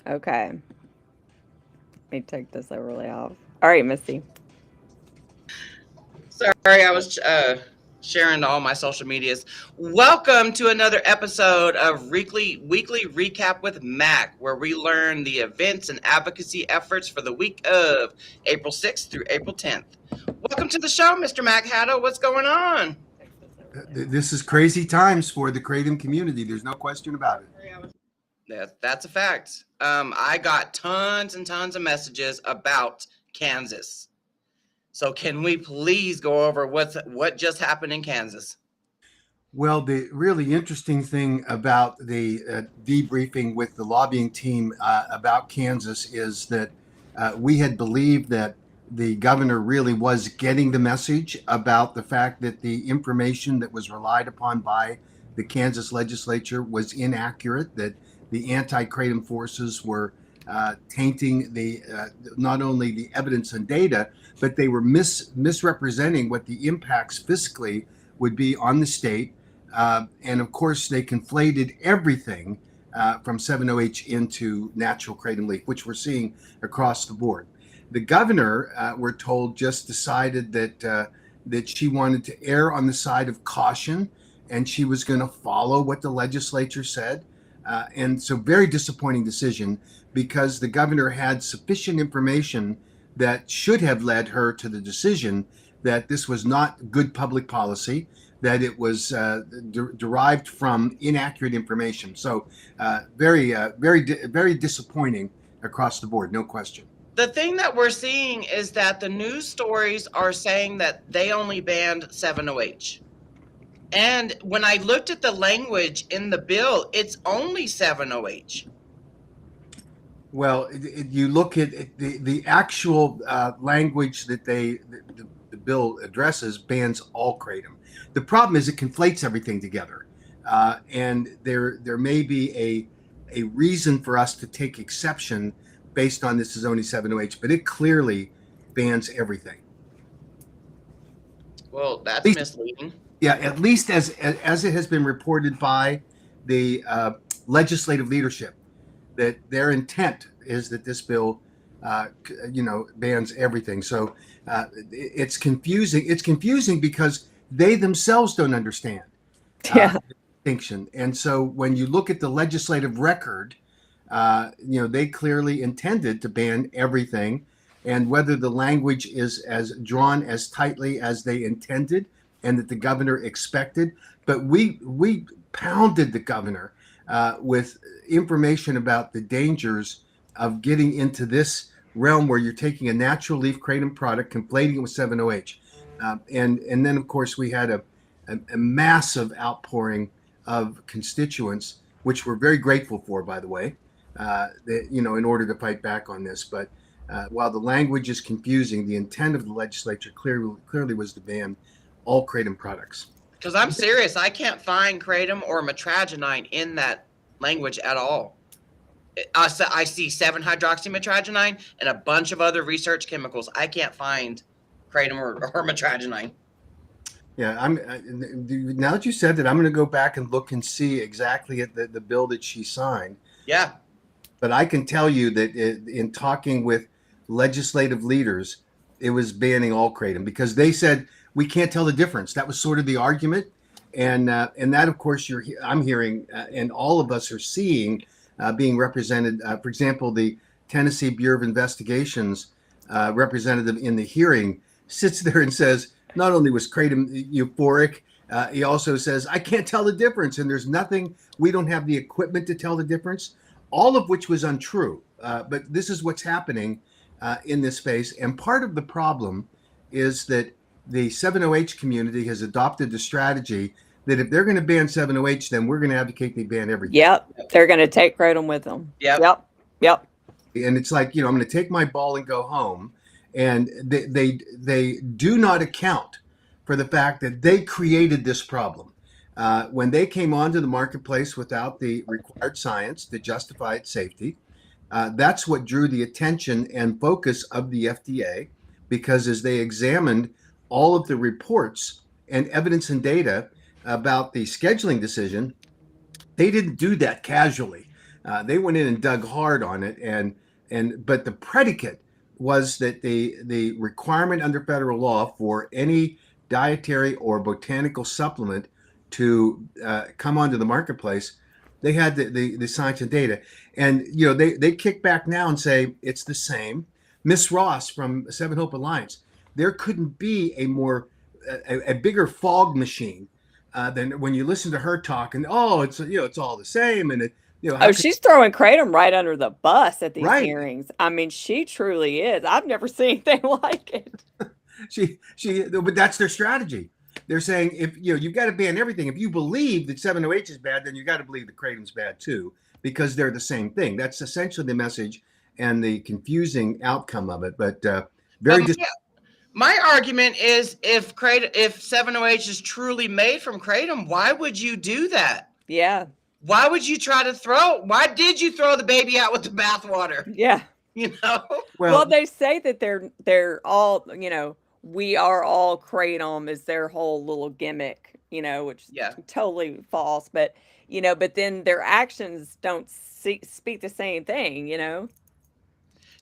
Okay. Let me take this overlay off. All right, Misty. Sorry, I was sharing to all my social medias. Welcome to another episode of Weekly Recap with Mac, where we learn the events and advocacy efforts for the week of April 6th through April 10th. Welcome to the show, Mr. Mac Haddo. What's going on? This is crazy times for the Kratom community. There's no question about it. That's a fact. I got tons and tons of messages about Kansas. So can we please go over what just happened in Kansas? Well, the really interesting thing about the debriefing with the lobbying team about Kansas is that we had believed that the governor really was getting the message about the fact that the information that was relied upon by the Kansas legislature was inaccurate, that the anti-kratom forces were tainting the not only the evidence and data, but they were misrepresenting what the impacts fiscally would be on the state. And of course, they conflated everything from 7-OH into natural kratom leaf, which we're seeing across the board. The governor, we're told, just decided that she wanted to err on the side of caution, and she was going to follow what the legislature said. And so, very disappointing decision, because the governor had sufficient information that should have led her to the decision that this was not good public policy, that it was derived from inaccurate information. So very disappointing across the board, no question. The thing that we're seeing is that the news stories are saying that they only banned 7-OH. And when I looked at the language in the bill, it's only 7-OH. Well, you look at the actual language that the bill addresses bans all kratom. The problem is it conflates everything together, and there may be a reason for us to take exception based on this is only 7-OH, but it clearly bans everything. Well, that's misleading. Yeah, at least as it has been reported by the legislative leadership, that their intent is that this bill, bans everything. So it's confusing. It's confusing because they themselves don't understand Yeah. the distinction. And so when you look at the legislative record, they clearly intended to ban everything. And whether the language is as drawn as tightly as they intended and that the governor expected, but we pounded the governor with information about the dangers of getting into this realm where you're taking a natural leaf kratom product, conflating it with 7-OH. And then, of course, we had a massive outpouring of constituents, which we're very grateful for, by the way, in order to fight back on this. But while the language is confusing, the intent of the legislature clearly was to ban all kratom products. Because I'm serious, I can't find kratom or mitragynine in that language at all. I see 7-hydroxymitragynine and a bunch of other research chemicals. I can't find kratom or mitragynine. Yeah, now that you said that, I'm going to go back and look and see exactly at the bill that she signed. Yeah. But I can tell you that in talking with legislative leaders, it was banning all kratom because they said we can't tell the difference. That was sort of the argument, and that, of course, I'm hearing, and all of us are seeing being represented. For example, the Tennessee Bureau of Investigations representative in the hearing sits there and says, not only was kratom euphoric, he also says, I can't tell the difference, and there's nothing. We don't have the equipment to tell the difference. All of which was untrue. But this is what's happening in this space. And part of the problem is that the 7-OH community has adopted the strategy that if they're going to ban 7-OH, then we're going to advocate they ban everything. Yep. They're going to take kratom with them. Yep. And it's like, I'm going to take my ball and go home. And they do not account for the fact that they created this problem. When they came onto the marketplace without the required science to justify its safety, that's what drew the attention and focus of the FDA, because as they examined all of the reports and evidence and data about the scheduling decision, they didn't do that casually. They went in and dug hard on it, but the predicate was that the requirement under federal law for any dietary or botanical supplement to come onto the marketplace, they had the science and data, and they kick back now and say it's the same. Miss Ross from Seven Hope Alliance, there couldn't be a bigger fog machine than when you listen to her talk, and it's all the same, and she's throwing Kratom right under the bus at these Right. hearings. I mean, she truly is. I've never seen anything like it. But that's their strategy. They're saying if you've got to ban everything. If you believe that 7-OH is bad, then you got to believe that Kratom's bad too, because they're the same thing. That's essentially the message and the confusing outcome of it. But my argument is if 7-OH is truly made from Kratom, why would you do that? Yeah. Why would you why did you throw the baby out with the bathwater? Yeah. Well, they say that they're all, we are all Kratom is their whole little gimmick, which is totally false. But, but then their actions don't speak the same thing,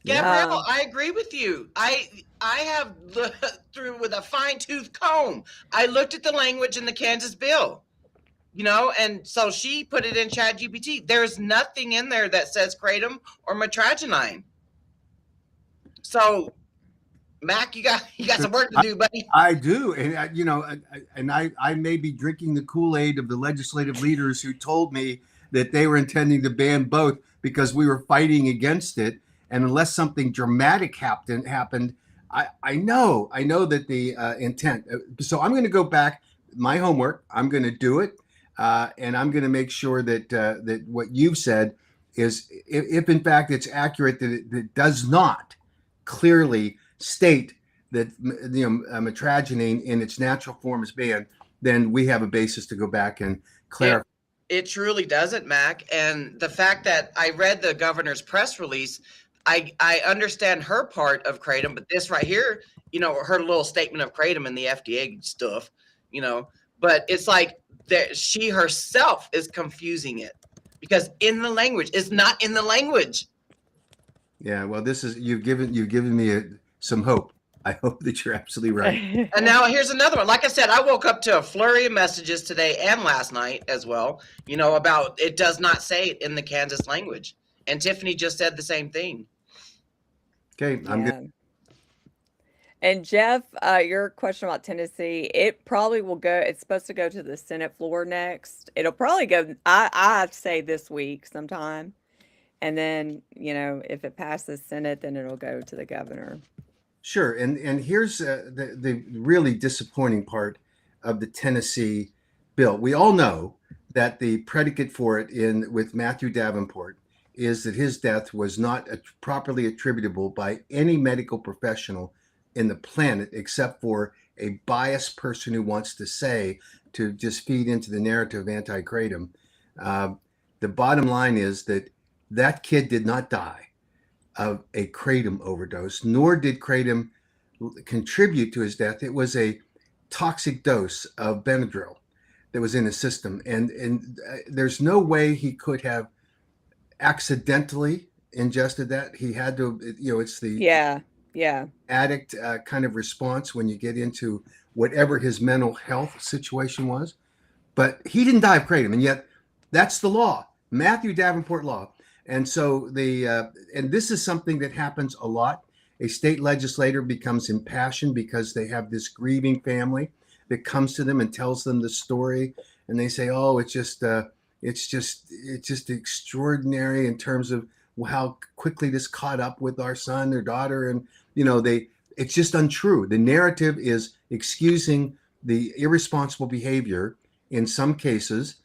Gabrielle, I agree with you. I have through with a fine-tooth comb. I looked at the language in the Kansas bill, and so she put it in ChatGPT. There's nothing in there that says Kratom or mitragynine. So, Mac, you got some work to do, buddy. I do, and I may be drinking the Kool-Aid of the legislative leaders who told me that they were intending to ban both because we were fighting against it. And unless something dramatic happened, I know that the intent. So I'm going to go back. My homework. I'm going to do it, and I'm going to make sure that what you've said is, if in fact it's accurate, that it does not clearly state that mitragynine in its natural form is banned, then we have a basis to go back and clarify. It truly doesn't, Mac. And the fact that I read the governor's press release, I understand her part of Kratom, but this right here, her little statement of Kratom and the FDA stuff, but it's like that she herself is confusing it because in the language, it's not in the language. Yeah, well, you've given me some hope. I hope that you're absolutely right. And now here's another one. Like I said, I woke up to a flurry of messages today and last night as well, about it does not say it in the Kansas language. And Tiffany just said the same thing. Okay, I'm good. And Jeff, your question about Tennessee, it probably will go. It's supposed to go to the Senate floor next. It'll probably go, I'd say this week sometime. And then, if it passes Senate, then it'll go to the governor. Sure. And here's the really disappointing part of the Tennessee bill. We all know that the predicate for it with Matthew Davenport is that his death was not properly attributable by any medical professional in the planet, except for a biased person who wants to just feed into the narrative of anti-Kratom. The bottom line is that kid did not die of a Kratom overdose, nor did Kratom contribute to his death. It was a toxic dose of Benadryl that was in his system. And there's no way he could have accidentally ingested that. He had to, it's the addict kind of response when you get into whatever his mental health situation was. But he didn't die of Kratom, and yet that's the law, Matthew Davenport law. And so and this is something that happens a lot. A state legislator becomes impassioned because they have this grieving family that comes to them and tells them the story, and they say, "Oh, it's just extraordinary in terms of how quickly this caught up with our son or daughter," and it's just untrue. The narrative is excusing the irresponsible behavior in some cases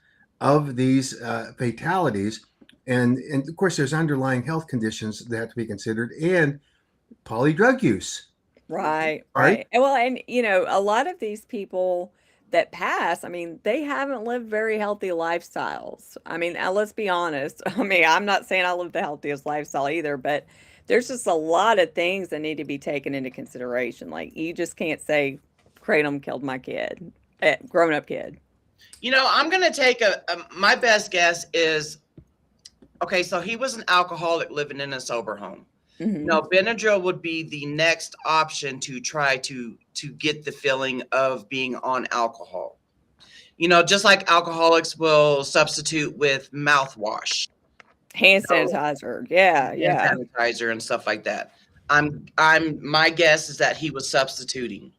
of these fatalities. And of course, there's underlying health conditions that have to be considered, and polydrug use. Right. And well, and a lot of these people that pass, I mean, they haven't lived very healthy lifestyles. I mean, let's be honest. I mean, I'm not saying I live the healthiest lifestyle either, but there's just a lot of things that need to be taken into consideration. Like, you just can't say Kratom killed my kid, grown-up kid. I'm going to take my best guess is Okay, so he was an alcoholic living in a sober home. Mhm. No, Benadryl would be the next option to try to get the feeling of being on alcohol. Just like alcoholics will substitute with mouthwash, Hand sanitizer. Yeah, hand yeah. sanitizer, and stuff like that. My guess is that he was substituting.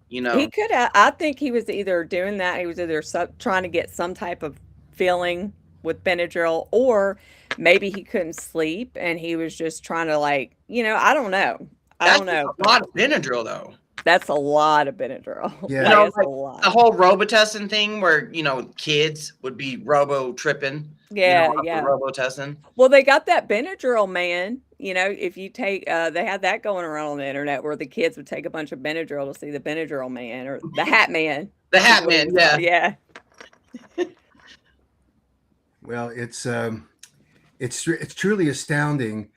You He know, could I think he was either doing that, he was either trying to get some type of feeling with Benadryl, or maybe he couldn't sleep and he was just trying to, like, I don't know. I that's don't just know, a lot of Benadryl, though. that's a lot of Benadryl. Yeah. Like, it's a Like the lot. whole Robitussin thing, where kids would be robo tripping. Yeah, Off the yeah. Robitussin. Well, they got that Benadryl man, if you take they had that going around on the internet where the kids would take a bunch of Benadryl to see the Benadryl man, or the Hat Man The is Hat what he Man, was yeah. called. Yeah. Well, it's truly astounding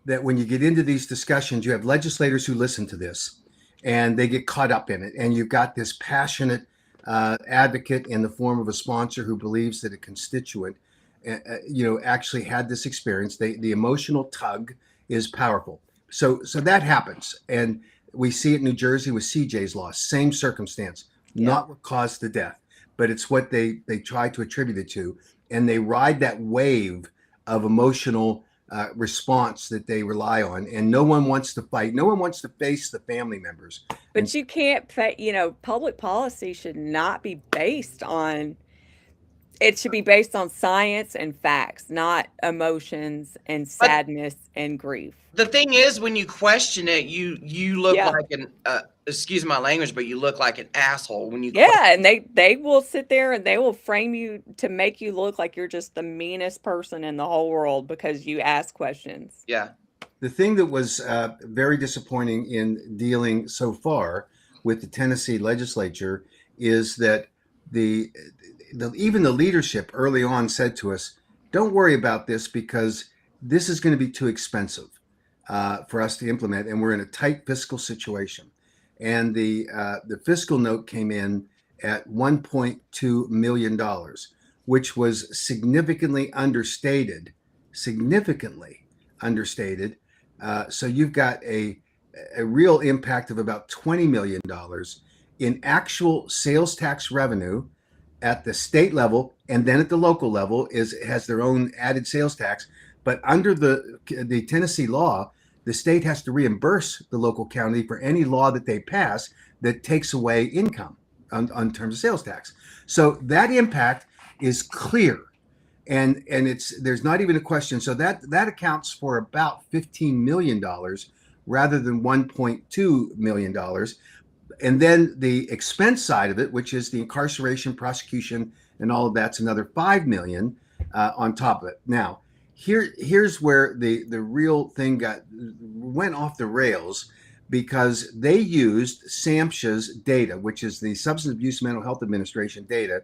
that when you get into these discussions, you have legislators who listen to this and they get caught up in it, and you've got this passionate advocate in the form of a sponsor who believes that a constituent, actually had this experience. The emotional tug is powerful. So that happens, and we see it in New Jersey with CJ's loss. Same circumstance, Yeah. not what caused the death, but it's what they try to attribute it to, and they ride that wave of emotional response that they rely on, and no one wants to fight. No one wants to face the family members. But you can't public policy should not be based on it should be based on science and facts, not emotions and But sadness and grief. the thing is, when you question it, you look Yeah. like an excuse my language, but you look like an asshole when you Yeah, and they will sit there and they will frame you to make you look like you're just the meanest person in the whole world because you ask questions. Yeah. The thing that was very disappointing in dealing so far with the Tennessee legislature is that even the leadership early on said to us, "Don't worry about this because this is going to be too expensive for us to implement, and we're in a tight fiscal situation." And the fiscal note came in at $1.2 million, which was significantly understated. Significantly understated. So you've got a real impact of about $20 million in actual sales tax revenue at the state level, and then at the local level has their own added sales tax. But under the Tennessee law, the state has to reimburse the local county for any law that they pass that takes away income on terms of sales tax. So that impact is clear, and there's not even a question. So that accounts for about $15 million rather than $1.2 million. And then the expense side of it, which is the incarceration, prosecution, and all of that's another $5 million on top of it. Now, here's where the real thing went off the rails, because they used SAMHSA's data, which is the Substance Abuse Mental Health Administration data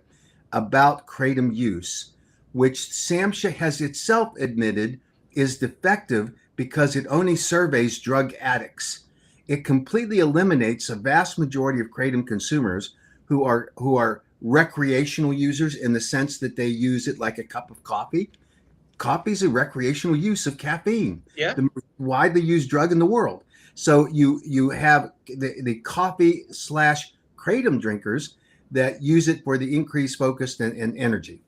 about kratom use, which SAMHSA has itself admitted is defective because it only surveys drug addicts. It completely eliminates a vast majority of kratom consumers who are recreational users, in the sense that they use it like a cup of coffee. Coffee is a recreational use of caffeine, Yeah. the most widely used drug in the world. So you have the coffee / kratom drinkers that use it for the increased focus and energy.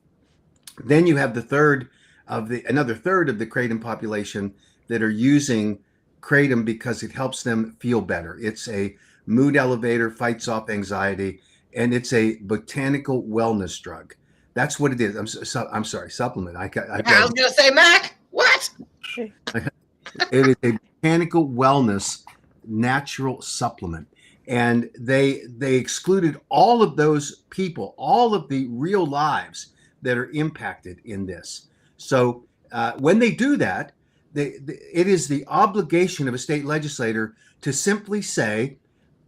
Then you have another third of the kratom population that are using kratom because it helps them feel better. It's a mood elevator, fights off anxiety, and it's a botanical wellness drug. That's what it is. I'm sorry, supplement. I was gonna say, Mac, what? It is a botanical wellness natural supplement, and they excluded all of those people, all of the real lives that are impacted in this. So when they do that, it is the obligation of a state legislator to simply say,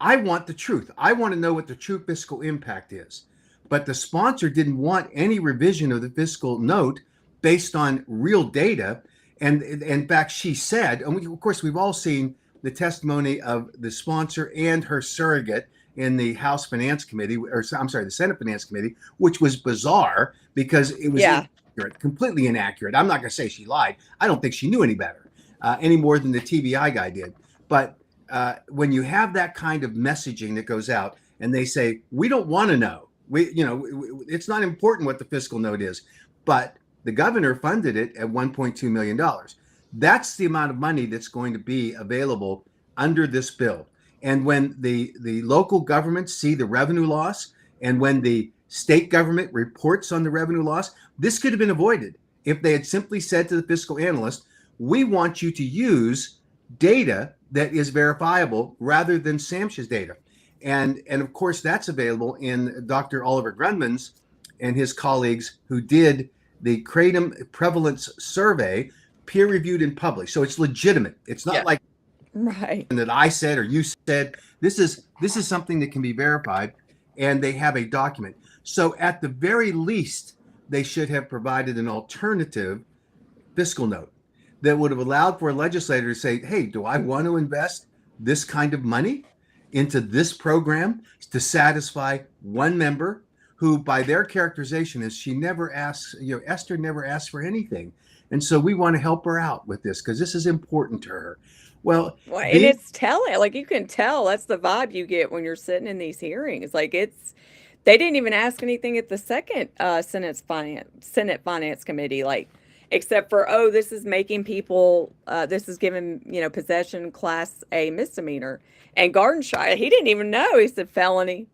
"I want the truth. I want to know what the true fiscal impact is." But the sponsor didn't want any revision of the fiscal note based on real data. And in fact, she said, and of course, we've all seen the testimony of the sponsor and her surrogate in the House Finance Committee, or I'm sorry, the Senate Finance Committee, which was bizarre because it was completely inaccurate. I'm not going to say she lied. I don't think she knew any better, any more than the TBI guy did. But when you have that kind of messaging that goes out, and they say, we don't want to know, it's not important what the fiscal note is, but the governor funded it at $1.2 million. That's the amount of money that's going to be available under this bill. And when the local governments see the revenue loss, and when the state government reports on the revenue loss, this could have been avoided if they had simply said to the fiscal analyst, we want you to use data that is verifiable rather than SAMHSA's data. And of course, that's available in Dr. Oliver Grundmann's and his colleagues who did the Kratom Prevalence Survey, peer-reviewed and published. So it's legitimate. It's not like that I said or you said. This is something that can be verified, and they have a document. So at the very least, they should have provided an alternative fiscal note that would have allowed for a legislator to say, hey, do I want to invest this kind of money into this program to satisfy one member who, by their characterization, is she never asks, Esther never asks for anything. And so we want to help her out with this because this is important to her. Well, and it's telling, like, you can tell that's the vibe you get when you're sitting in these hearings. Like, they didn't even ask anything at the second Senate Finance Committee, like, except for, this is making people, this is giving, possession Class A misdemeanor. And Gardenshire, he didn't even know. He said felony.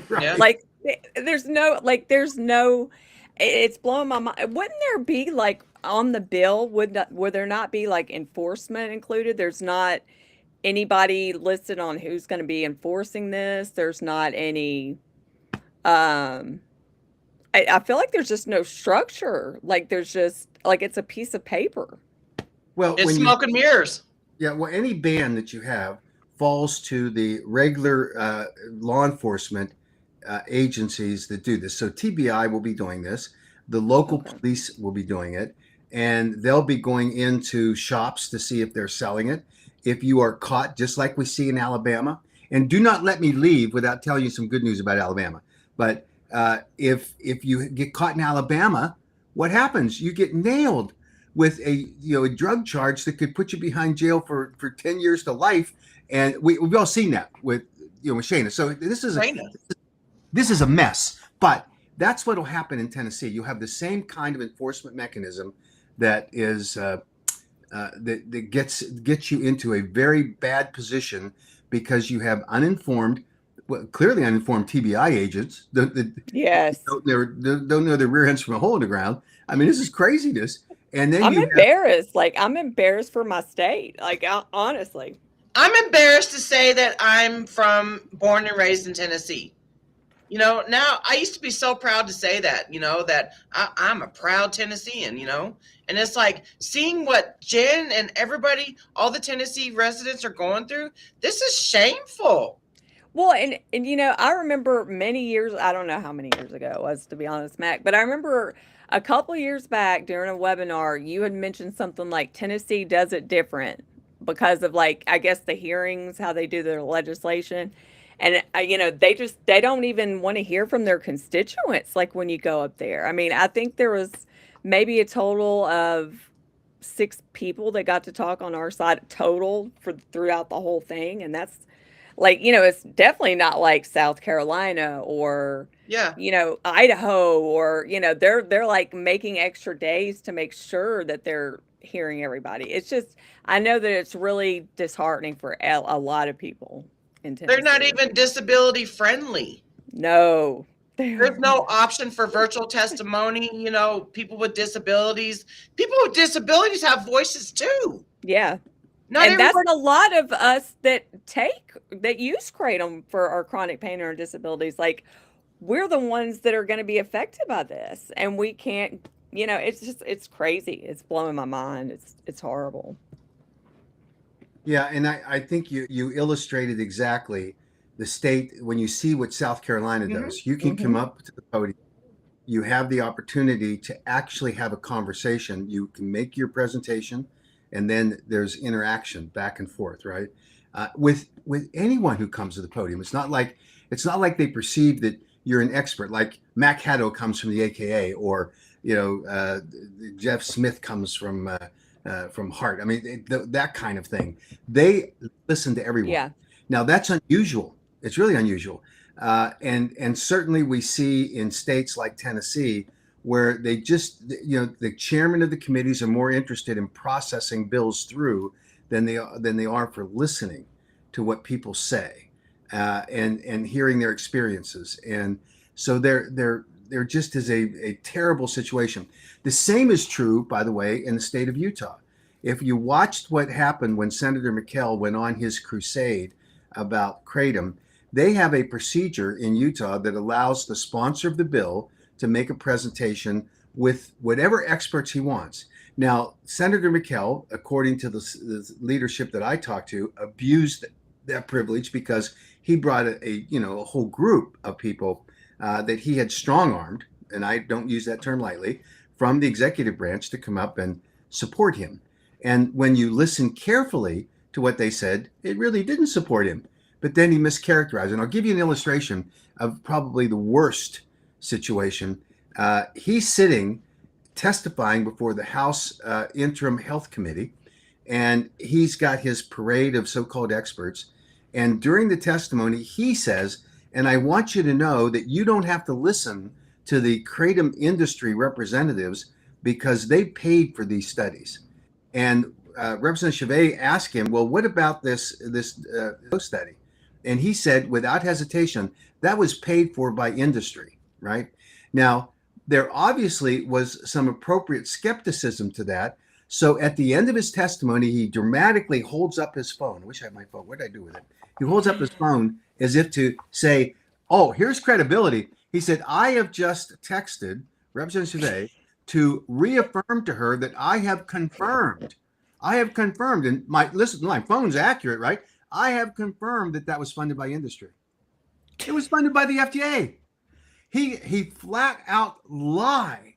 Right. Like, there's no, it's blowing my mind. Wouldn't there be, like, on the bill, would there not be, like, enforcement included? There's not anybody listed on who's going to be enforcing this. There's not any, I feel like there's just no structure. Like, there's just, like, it's a piece of paper. Well, it's smoke and mirrors. Yeah, well, any ban that you have falls to the regular law enforcement agencies that do this. So TBI will be doing this. The local police will be doing it. And they'll be going into shops to see if they're selling it. If you are caught, just like we see in Alabama, and do not let me leave without telling you some good news about Alabama. But if you get caught in Alabama, what happens? You get nailed with a drug charge that could put you behind jail for 10 years to life. And we've all seen that with Shayna. So this is a mess. But that's what will happen in Tennessee. You have the same kind of enforcement mechanism that is that gets you into a very bad position because you have clearly uninformed TBI agents. Yes, don't know their rear ends from a hole in the ground. I mean, this is craziness. And then I'm embarrassed. I'm embarrassed for my state. Like, honestly, I'm embarrassed to say that I'm born and raised in Tennessee. Now I used to be so proud to say that, that I'm a proud Tennessean, and it's like seeing what Jen and everybody, all the Tennessee residents are going through. This is shameful. Well, and I remember many years, I don't know how many years ago it was, to be honest, Mac, but I remember a couple of years back during a webinar, you had mentioned something like Tennessee does it different because of, like, I guess the hearings, how they do their legislation. And, they don't even want to hear from their constituents, like, when you go up there. I mean, I think there was maybe a total of 6 people that got to talk on our side total throughout the whole thing. And that's, like, it's definitely not like South Carolina or, Idaho or, they're like making extra days to make sure that they're hearing everybody. It's just, I know that it's really disheartening for a lot of people. They're not even disability friendly. No. There's no option for virtual testimony. People with disabilities have voices too. Yeah. That's a lot of us that use Kratom for our chronic pain or disabilities. Like, we're the ones that are going to be affected by this, and we can't, it's crazy. It's blowing my mind. It's horrible. Yeah, and I think you illustrated exactly the state when you see what South Carolina does. You can come up to the podium. You have the opportunity to actually have a conversation. You can make your presentation, and then there's interaction back and forth, right? With anyone who comes to the podium. It's not like they perceive that you're an expert. Like Mac Haddo comes from the AKA, or Jeff Smith comes from Hart. I mean, that kind of thing. They listen to everyone. Yeah. Now that's unusual. It's really unusual. And certainly we see in states like Tennessee where they just, the chairman of the committees are more interested in processing bills through than they are for listening to what people say and hearing their experiences. And so there just is a terrible situation. The same is true, by the way, in the state of Utah. If you watched what happened when Senator McKell went on his crusade about Kratom, they have a procedure in Utah that allows the sponsor of the bill to make a presentation with whatever experts he wants. Now, Senator McKell, according to the leadership that I talked to, abused that privilege because he brought a whole group of people that he had strong-armed, and I don't use that term lightly, from the executive branch to come up and support him. And when you listen carefully to what they said, it really didn't support him. But then he mischaracterized. And I'll give you an illustration of probably the worst situation. He's sitting testifying before the House Interim Health Committee, and he's got his parade of so-called experts. And during the testimony, he says, and I want you to know that you don't have to listen to the Kratom industry representatives because they paid for these studies. And Representative Chavez asked him, well, what about this study? And he said, without hesitation, that was paid for by industry, right? Now, there obviously was some appropriate skepticism to that. So at the end of his testimony, he dramatically holds up his phone. I wish I had my phone. What did I do with it? He holds up his phone as if to say, oh, here's credibility. He said, I have just texted Representative Chavez to reaffirm to her that I have confirmed, and my phone's accurate, right? I have confirmed that was funded by industry. It was funded by the FDA. He flat out lied.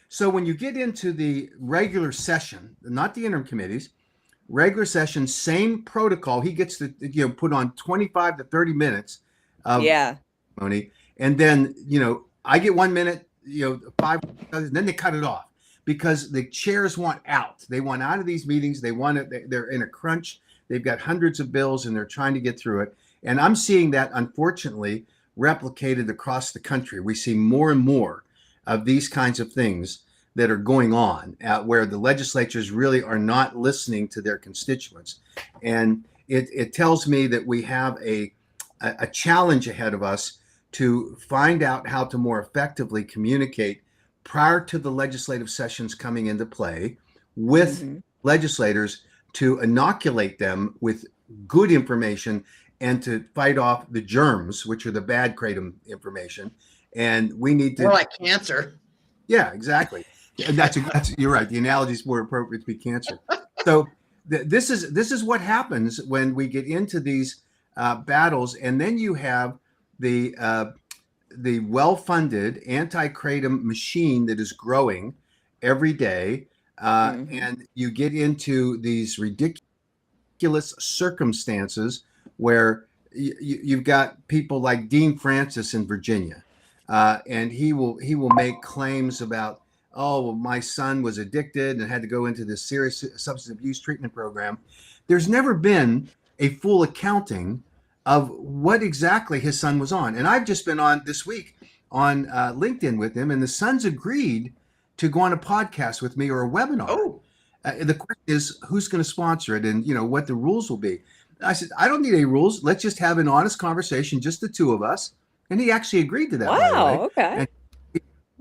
So when you get into the regular session, not the interim committees, regular session, same protocol, he gets to put on 25 to 30 minutes of testimony, and then I get 1 minute, 5, and then they cut it off because the chairs want out. They want out of these meetings. They're in a crunch. They've got hundreds of bills and they're trying to get through it. And I'm seeing that, unfortunately, replicated across the country. We see more and more of these kinds of things that are going on where the legislatures really are not listening to their constituents. And it tells me that we have a challenge ahead of us to find out how to more effectively communicate prior to the legislative sessions coming into play with legislators, to inoculate them with good information and to fight off the germs, which are the bad Kratom information. And we need to— more like cancer. Yeah, exactly. And that's you're right. The analogy is more appropriate to be cancer. So this is what happens when we get into these battles, and then you have the well-funded anti-Kratom machine that is growing every day. And you get into these ridiculous circumstances where you've got people like Dean Francis in Virginia, and he will make claims about, oh, well, my son was addicted and had to go into this serious substance abuse treatment program. There's never been a full accounting of what exactly his son was on. And I've just been on this week on LinkedIn with him, and the son's agreed to go on a podcast with me or a webinar. Oh. The question is, who's going to sponsor it, and what the rules will be. I said, I don't need any rules. Let's just have an honest conversation, just the two of us. And he actually agreed to that. Wow. By the way. Okay.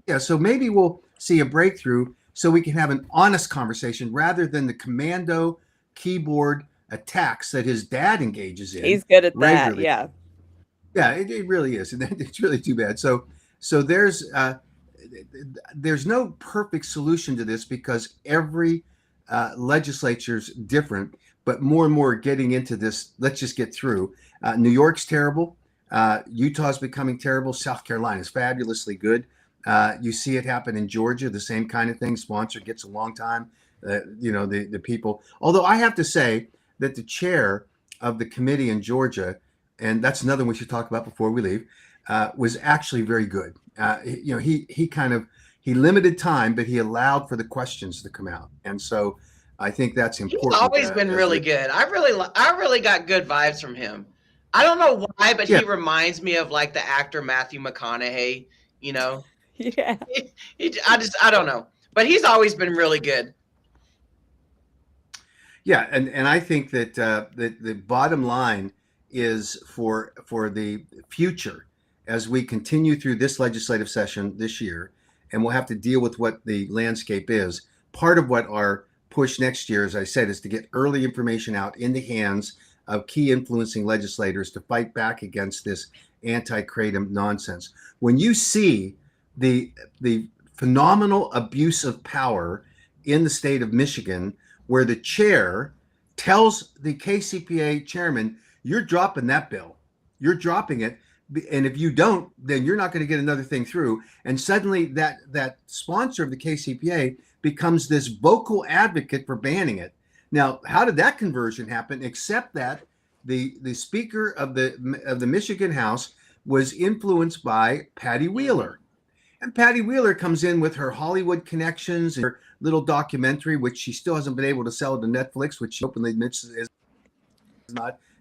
And, so maybe we'll see a breakthrough so we can have an honest conversation rather than the commando keyboard attacks that his dad engages in. He's good at regularly. that. Yeah, it really is. And it's really too bad. So there's no perfect solution to this because every legislature's different, but more and more getting into this, let's just get through. New York's terrible. Utah's becoming terrible. South Carolina is fabulously good. You see it happen in Georgia, the same kind of thing. Sponsor gets a long time. The people. Although I have to say that the chair of the committee in Georgia, and that's another one we should talk about before we leave, was actually very good. He he limited time, but he allowed for the questions to come out. And so I think that's important. He's always been really good. I really got good vibes from him. I don't know why, but he reminds me of like the actor Matthew McConaughey, you know? Yeah. I don't know, but he's always been really good. Yeah, and I think that the bottom line is for the future, as we continue through this legislative session this year, and we'll have to deal with what the landscape is. Part of what our push next year, as I said, is to get early information out in the hands of key influencing legislators to fight back against this anti-kratom nonsense. When you see the phenomenal abuse of power in the state of Michigan, where the chair tells the KCPA chairman, you're dropping that bill. You're dropping it. And if you don't, then you're not going to get another thing through. And suddenly that sponsor of the KCPA becomes this vocal advocate for banning it. Now, how did that conversion happen? Except that the Speaker of the Michigan House was influenced by Patty Wheeler. And Patty Wheeler comes in with her Hollywood connections and her little documentary, which she still hasn't been able to sell to Netflix, which she openly admits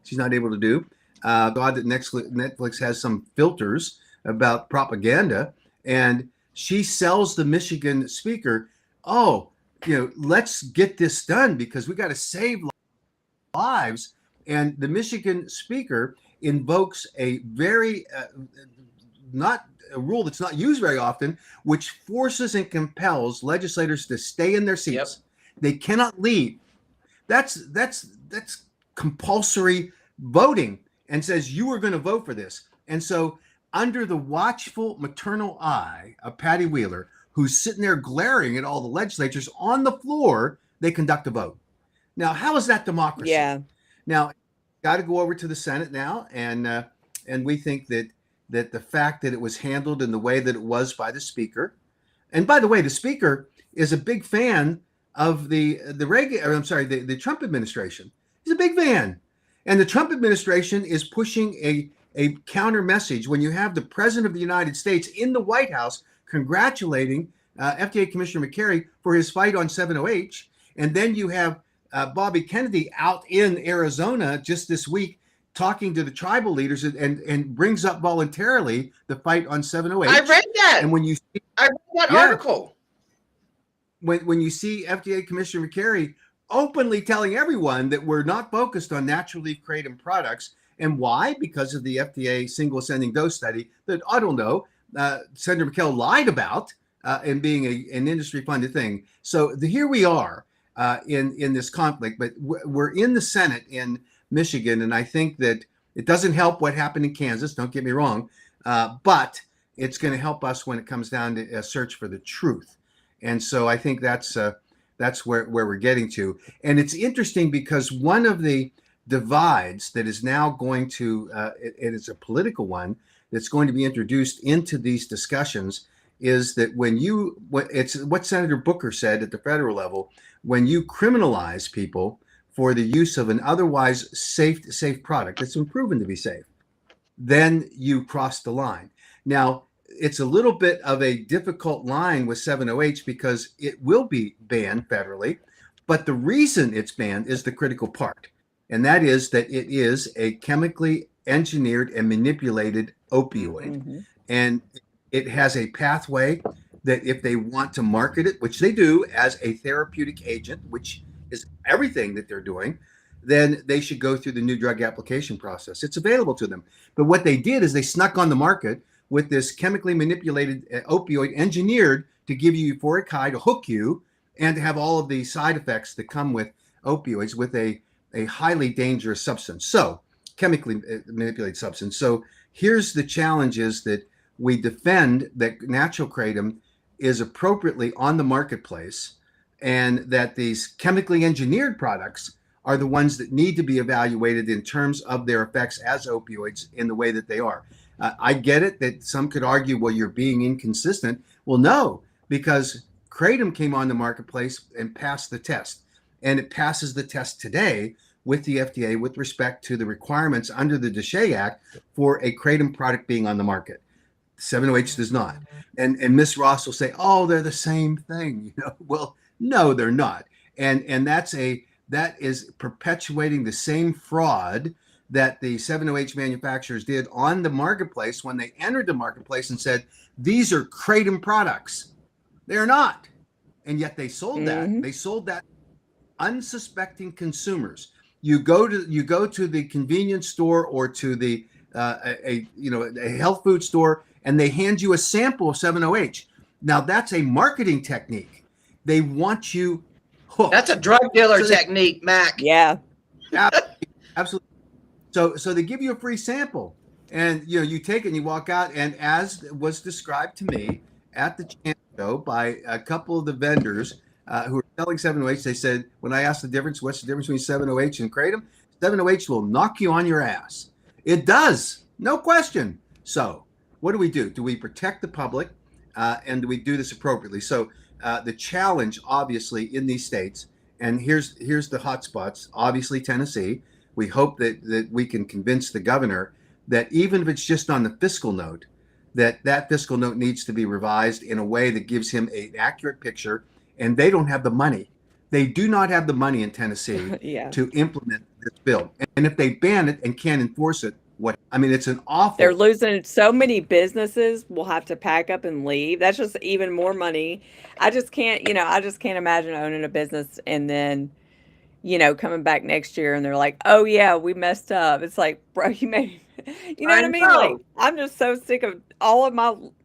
she's not able to do. God that Netflix has some filters about propaganda, and she sells the Michigan speaker, let's get this done because we got to save lives. And the Michigan speaker invokes a very not a rule that's not used very often, which forces and compels legislators to stay in their seats. Yep. They cannot leave. That's compulsory voting, and says you are going to vote for this. And so under the watchful maternal eye of Patty Wheeler, who's sitting there glaring at all the legislators on the floor, they conduct a vote. Now, how is that democracy? Yeah. Now, got to go over to the Senate now, and we think that the fact that it was handled in the way that it was by the speaker, and by the way, the speaker is a big fan of the Trump administration. He's a big fan. And the Trump administration is pushing a counter message when you have the president of the United States in the White House congratulating FDA Commissioner McCary for his fight on 7-OH. And then you have Bobby Kennedy out in Arizona just this week talking to the tribal leaders and brings up voluntarily the fight on 7-OH. I read that. And when you see, I read that article. When you see FDA Commissioner McCary openly telling everyone that we're not focused on natural leaf kratom products. And why? Because of the FDA single ascending dose study that, I don't know, Senator McKell lied about and being an industry funded thing. So here we are in this conflict, but we're in the Senate in Michigan. And I think that it doesn't help what happened in Kansas, don't get me wrong, but it's going to help us when it comes down to a search for the truth. And so I think that's where we're getting to. And it's interesting because one of the divides that is now going to, it is a political one that's going to be introduced into these discussions, is that it's what Senator Booker said at the federal level, when you criminalize people for the use of an otherwise safe product that's been proven to be safe, then you cross the line. Now, it's a little bit of a difficult line with 7-OH because it will be banned federally, but the reason it's banned is the critical part, and that is that it is a chemically engineered and manipulated opioid, mm-hmm. and it has a pathway that if they want to market it, which they do as a therapeutic agent, which is everything that they're doing, then they should go through the new drug application process. It's available to them. But what they did is they snuck on the market with this chemically manipulated opioid engineered to give you euphoric high, to hook you, and to have all of the side effects that come with opioids with a highly dangerous substance. So chemically manipulated substance. So here's the challenge, is that we defend that natural kratom is appropriately on the marketplace, and that these chemically engineered products are the ones that need to be evaluated in terms of their effects as opioids in the way that they are. I get it that some could argue, well, you're being inconsistent. Well, no, because kratom came on the marketplace and passed the test, and it passes the test today with the FDA with respect to the requirements under the DSHEA Act for a kratom product being on the market. 708 does not. And Miss Ross will say, "Oh, they're the same thing." Well, no, they're not. And that is perpetuating the same fraud that the 708 manufacturers did on the marketplace when they entered the marketplace and said, "These are Kratom products." They're not. And yet they sold that. Mhm. They sold that unsuspecting consumers. You go to the convenience store or to the a health food store, and they hand you a sample of 7OH. Now that's a marketing technique. They want you hooked. That's a drug dealer technique, Mac. Yeah. Absolutely. So they give you a free sample, and you take it and you walk out, and as was described to me at the Chance Show by a couple of the vendors who are selling 7OH, they said, when I asked what's the difference between 7OH and Kratom? 7OH will knock you on your ass. It does, no question. So what do we do? Do we protect the public, and do we do this appropriately? So the challenge, obviously, in these states, and here's the hot spots. Obviously, Tennessee. We hope that we can convince the governor that even if it's just on the fiscal note, that fiscal note needs to be revised in a way that gives him an accurate picture. And they don't have the money. They do not have the money in Tennessee to implement this bill. And if they ban it and can't enforce it, it's an awful. They're losing so many businesses will have to pack up and leave. That's just even more money. I just can't imagine owning a business and then, coming back next year and they're like, "Oh yeah, we messed up." It's like, bro, you made, what I mean? Like, I'm just so sick of all of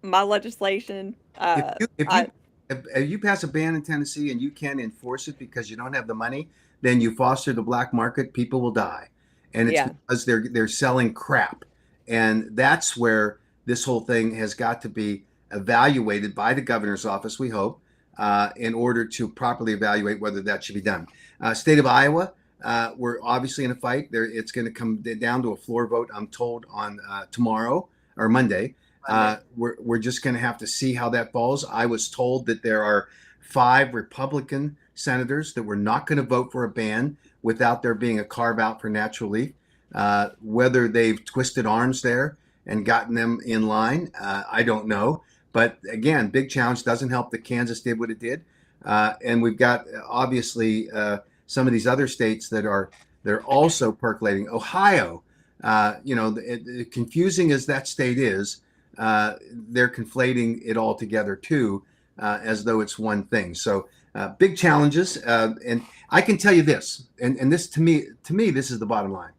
my legislation. If you pass a ban in Tennessee and you can't enforce it because you don't have the money, then you foster the black market. People will die, and it's because they're selling crap, and that's where this whole thing has got to be evaluated by the governor's office. We hope, in order to properly evaluate whether that should be done. State of Iowa, we're obviously in a fight. It's going to come down to a floor vote, I'm told, on tomorrow or Monday. We're just going to have to see how that falls. I was told that there are 5 Republican senators that were not going to vote for a ban without there being a carve out for natural leaf. Whether they've twisted arms there and gotten them in line, I don't know. But again, big challenge. Doesn't help that Kansas did what it did. And we've got obviously some of these other states they're also percolating. Ohio, confusing as that state is, they're conflating it all together too, as though it's one thing. So big challenges, and I can tell you this, and this to me, this is the bottom line.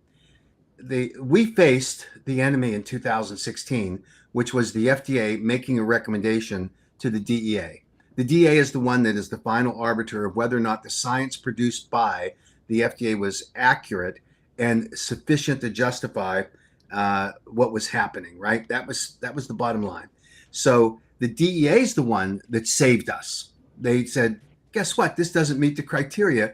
We faced the enemy in 2016, which was the FDA making a recommendation to the DEA. The DEA is the one that is the final arbiter of whether or not the science produced by the FDA was accurate and sufficient to justify what was happening, right? That was the bottom line. So the DEA is the one that saved us. They said, guess what? This doesn't meet the criteria.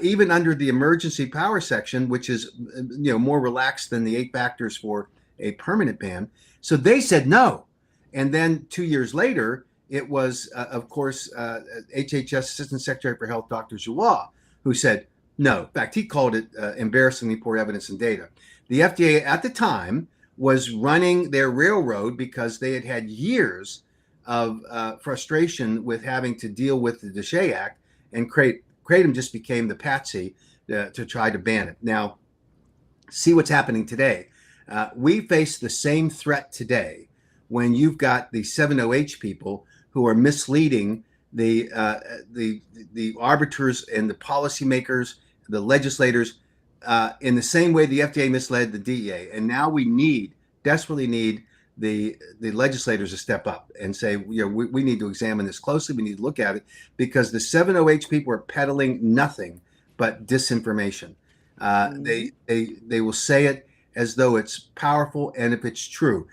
Even under the emergency power section, which is more relaxed than the 8 factors for a permanent ban. So they said no. And then 2 years later, it was, of course, HHS Assistant Secretary for Health, Dr. Giroir, who said no. In fact, he called it embarrassingly poor evidence and data. The FDA at the time was running their railroad because they had years of frustration with having to deal with the DSHEA Act, and Kratom just became the patsy to try to ban it. Now, see what's happening today. We face the same threat today when you've got the 7OH people who are misleading the arbiters and the policymakers, the legislators, in the same way the FDA misled the DEA. And now we desperately need the legislators to step up and say, we need to examine this closely. We need to look at it, because the 7OH people are peddling nothing but disinformation. They will say it as though it's powerful, and if it's true.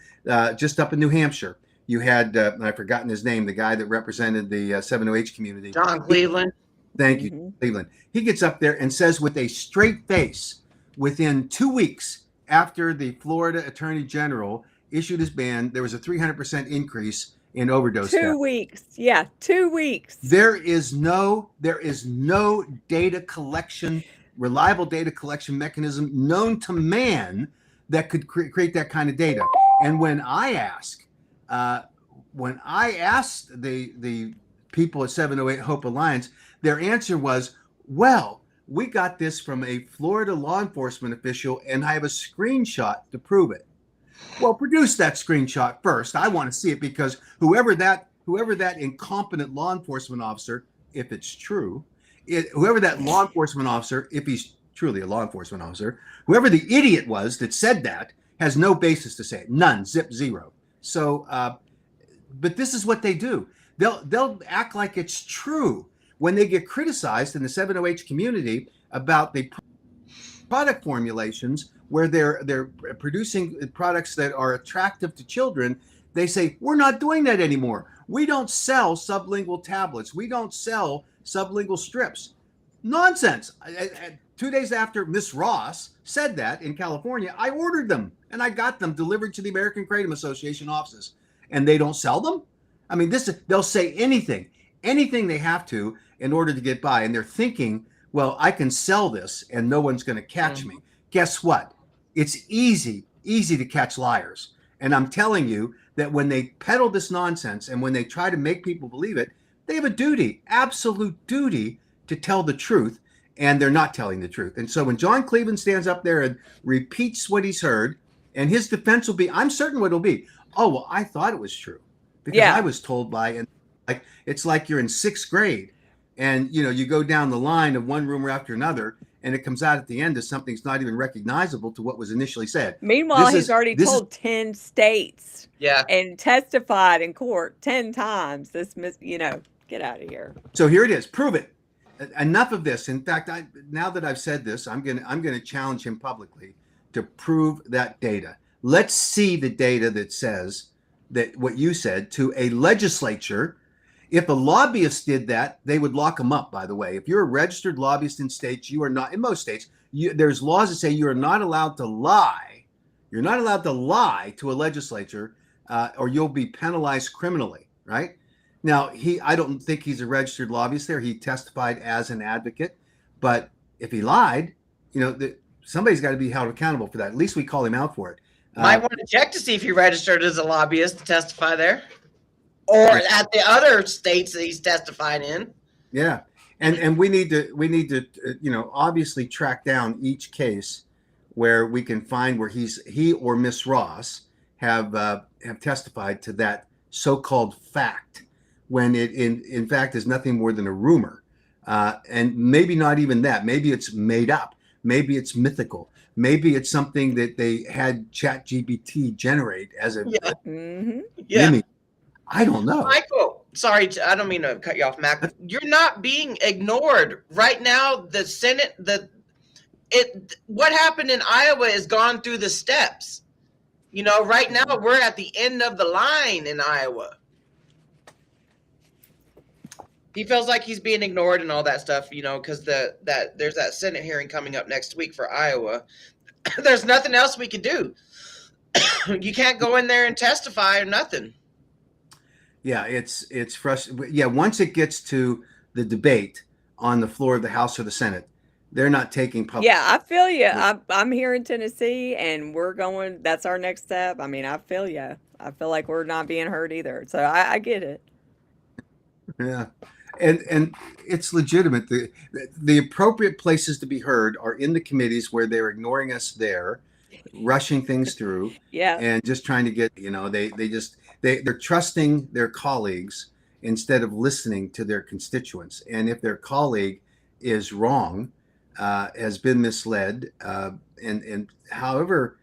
Just up in New Hampshire, you had, I've forgotten his name, the guy that represented the 7OH community. John Cleveland. Thank you, Cleveland. He gets up there and says with a straight face, within 2 weeks after the Florida Attorney General issued his ban, there was a 300% increase in overdose deaths. 2 weeks. Yeah, 2 weeks. There is no data collection, reliable data collection mechanism known to man that could create that kind of data. And when I ask when I asked the people at 708 Hope Alliance, their answer was, well, we got this from a Florida law enforcement official, and I have a screenshot to prove it. Well, produce that screenshot first. I want to see it, because whoever that incompetent law enforcement officer, if it's true, whoever that law enforcement officer, if he's truly a law enforcement officer, whoever the idiot was that said that, has no basis to say it. None. Zip, zero. So, but this is what they do. They'll act like it's true when they get criticized in the 708 community about the product formulations where they're producing products that are attractive to children. They say, we're not doing that anymore. We don't sell sublingual tablets. We don't sell sublingual strips. Nonsense. 2 days after Miss Ross said that in California, I ordered them and I got them delivered to the American Kratom Association offices, and they don't sell them. I mean, they'll say anything they have to in order to get by. And they're thinking, well, I can sell this and no one's going to catch me. Guess what? It's easy to catch liars. And I'm telling you that when they peddle this nonsense and when they try to make people believe it, they have a duty, absolute duty, to tell the truth. And they're not telling the truth. And so when John Cleveland stands up there and repeats what he's heard, and his defense will be, I'm certain what it'll be, oh, well, I thought it was true because I was told by, and like, it's like you're in sixth grade and, you know, you go down the line of one rumor after another, and it comes out at the end as something's not even recognizable to what was initially said. Meanwhile, he's already told 10 states and testified in court 10 times. Get out of here. So here it is. Prove it. Enough of this. In fact, now that I've said this, I'm gonna challenge him publicly to prove that data. Let's see the data that says that what you said to a legislature. If a lobbyist did that, they would lock them up, by the way. If you're a registered lobbyist in states, you are not, in most states, there's laws that say you are not allowed to lie. You're not allowed to lie to a legislature, or you'll be penalized criminally, right? Now, I don't think he's a registered lobbyist there. He testified as an advocate. But if he lied, somebody's got to be held accountable for that. At least we call him out for it. Might want to check to see if he registered as a lobbyist to testify there, or at the other states that he's testified in. Yeah, and we need to obviously track down each case where we can find where he or Miss Ross have testified to that so-called fact, when it in fact is nothing more than a rumor, and maybe not even that. Maybe it's made up. Maybe it's mythical. Maybe it's something that they had ChatGPT generate as a image. I don't know. Michael, sorry, I don't mean to cut you off, Mac. You're not being ignored right now. The Senate, what happened in Iowa has gone through the steps. Right now we're at the end of the line in Iowa. He feels like he's being ignored and all that stuff, because there's that Senate hearing coming up next week for Iowa. There's nothing else we can do. You can't go in there and testify or nothing. Yeah, it's frustrating. Yeah, once it gets to the debate on the floor of the House or the Senate, they're not taking public. Yeah, I feel you. I'm here in Tennessee, and we're going. That's our next step. I mean, I feel you. I feel like we're not being heard either. So I get it. Yeah. And it's legitimate. The appropriate places to be heard are in the committees where they're ignoring us there, rushing things through, and just trying to get, they're trusting their colleagues instead of listening to their constituents. And if their colleague is wrong, has been misled, and however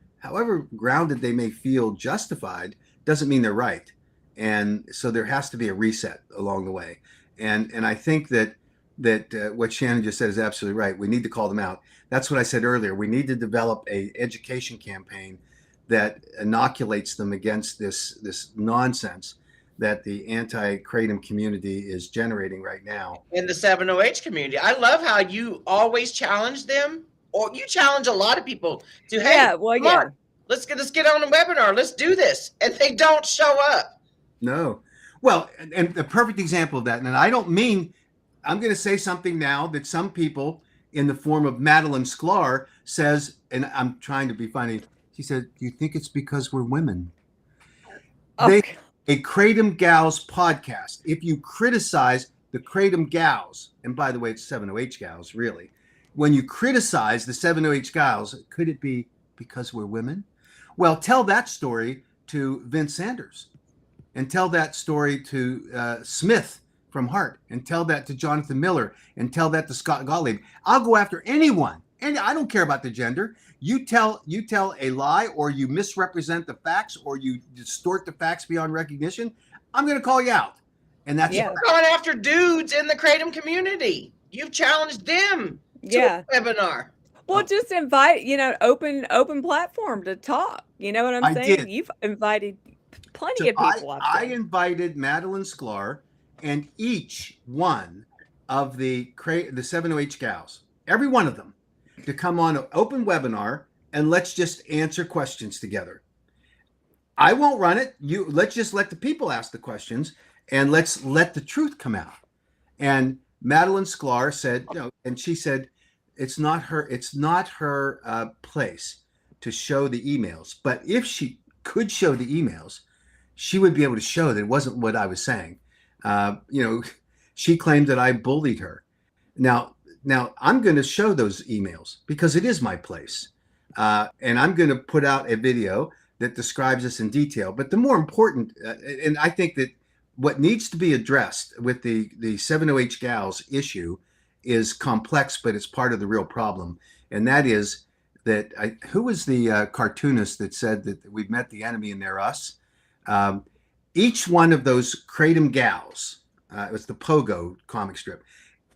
grounded they may feel justified, doesn't mean they're right. And so there has to be a reset along the way. And I think that what Shannon just said is absolutely right. We need to call them out. That's what I said earlier. We need to develop a education campaign that inoculates them against this nonsense that the anti-kratom community is generating right now. In the 708 community. I love how you always challenge them, or you challenge a lot of people to, hey, come on, let's get on a webinar. Let's do this. And they don't show up. No. Well, and the perfect example of that, and I don't mean, I'm going to say something now that some people in the form of Madeline Sklar says, and I'm trying to be funny. She said, do you think it's because we're women? a Kratom Gals podcast. If you criticize the Kratom Gals, and by the way, it's 7OH Gals, really. When you criticize the 7OH Gals, could it be because we're women? Well, tell that story to Vince Sanders, and tell that story to Smith from Hart, and tell that to Jonathan Miller, and tell that to Scott Gottlieb. I'll go after anyone, and I don't care about the gender. You tell a lie, or you misrepresent the facts, or you distort the facts beyond recognition, I'm going to call you out. And that's You're going after dudes in the Kratom community. You've challenged them to a webinar. Well, just invite, open platform to talk. You know what I'm saying? Did. You've invited plenty of people. I invited Madeline Sklar and each one of the 7OH Gals, every one of them, to come on an open webinar and let's just answer questions together. I won't run it. Let's just let the people ask the questions, and let's let the truth come out. And Madeline Sklar said, and she said, it's not her place to show the emails. But if she could show the emails, she would be able to show that it wasn't what I was saying. She claimed that I bullied her. Now I'm going to show those emails because it is my place. And I'm going to put out a video that describes this in detail. But the more important, and I think that what needs to be addressed with the 7OH Gals issue is complex, but it's part of the real problem. And that is that who was the cartoonist that said that we've met the enemy and they're us? Each one of those Kratom Gals, it was the Pogo comic strip.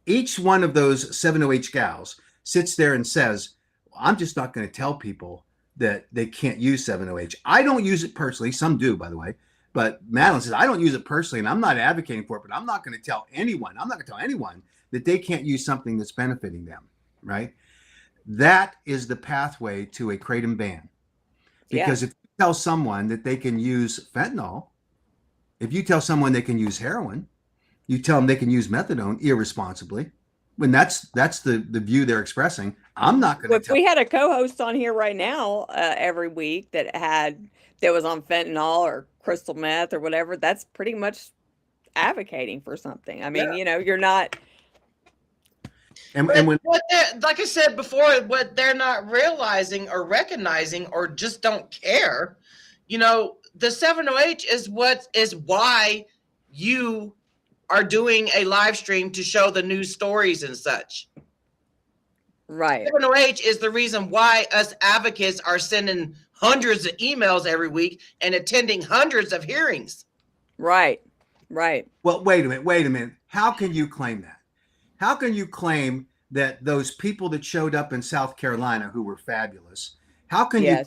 Each one of those 7OH Gals sits there and says, I'm just not going to tell people that they can't use 7OH. I don't use it personally. Some do, by the way. But Madeline says, I don't use it personally, and I'm not advocating for it, but I'm not going to tell anyone. I'm not going to tell anyone that they can't use something that's benefiting them, right? That is the pathway to a Kratom ban. Because if you tell someone that they can use fentanyl, if you tell someone they can use heroin, you tell them they can use methadone irresponsibly, when that's the view they're expressing, I'm not going to tell. We had a co-host on here right now every week that was on fentanyl or crystal meth or whatever. That's pretty much advocating for something. I mean, you're not. And when, like I said before, what they're not realizing or recognizing or just don't care, the 7OH is why you are doing a live stream to show the news stories and such. Right. 7OH is the reason why us advocates are sending hundreds of emails every week and attending hundreds of hearings. Right. Well, wait a minute. How can you claim that? How can you claim that those people that showed up in South Carolina who were fabulous, how can you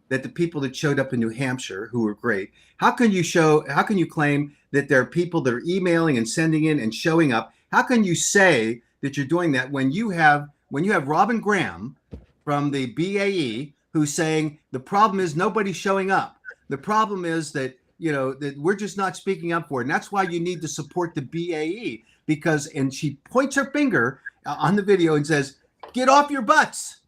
that the people that showed up in New Hampshire who were great, how can you claim that there are people that are emailing and sending in and showing up? How can you say that you're doing that when you have Robin Graham from the BAE who's saying the problem is nobody's showing up. The problem is that that we're just not speaking up for it. And that's why you need to support the BAE and she points her finger on the video and says, get off your butts.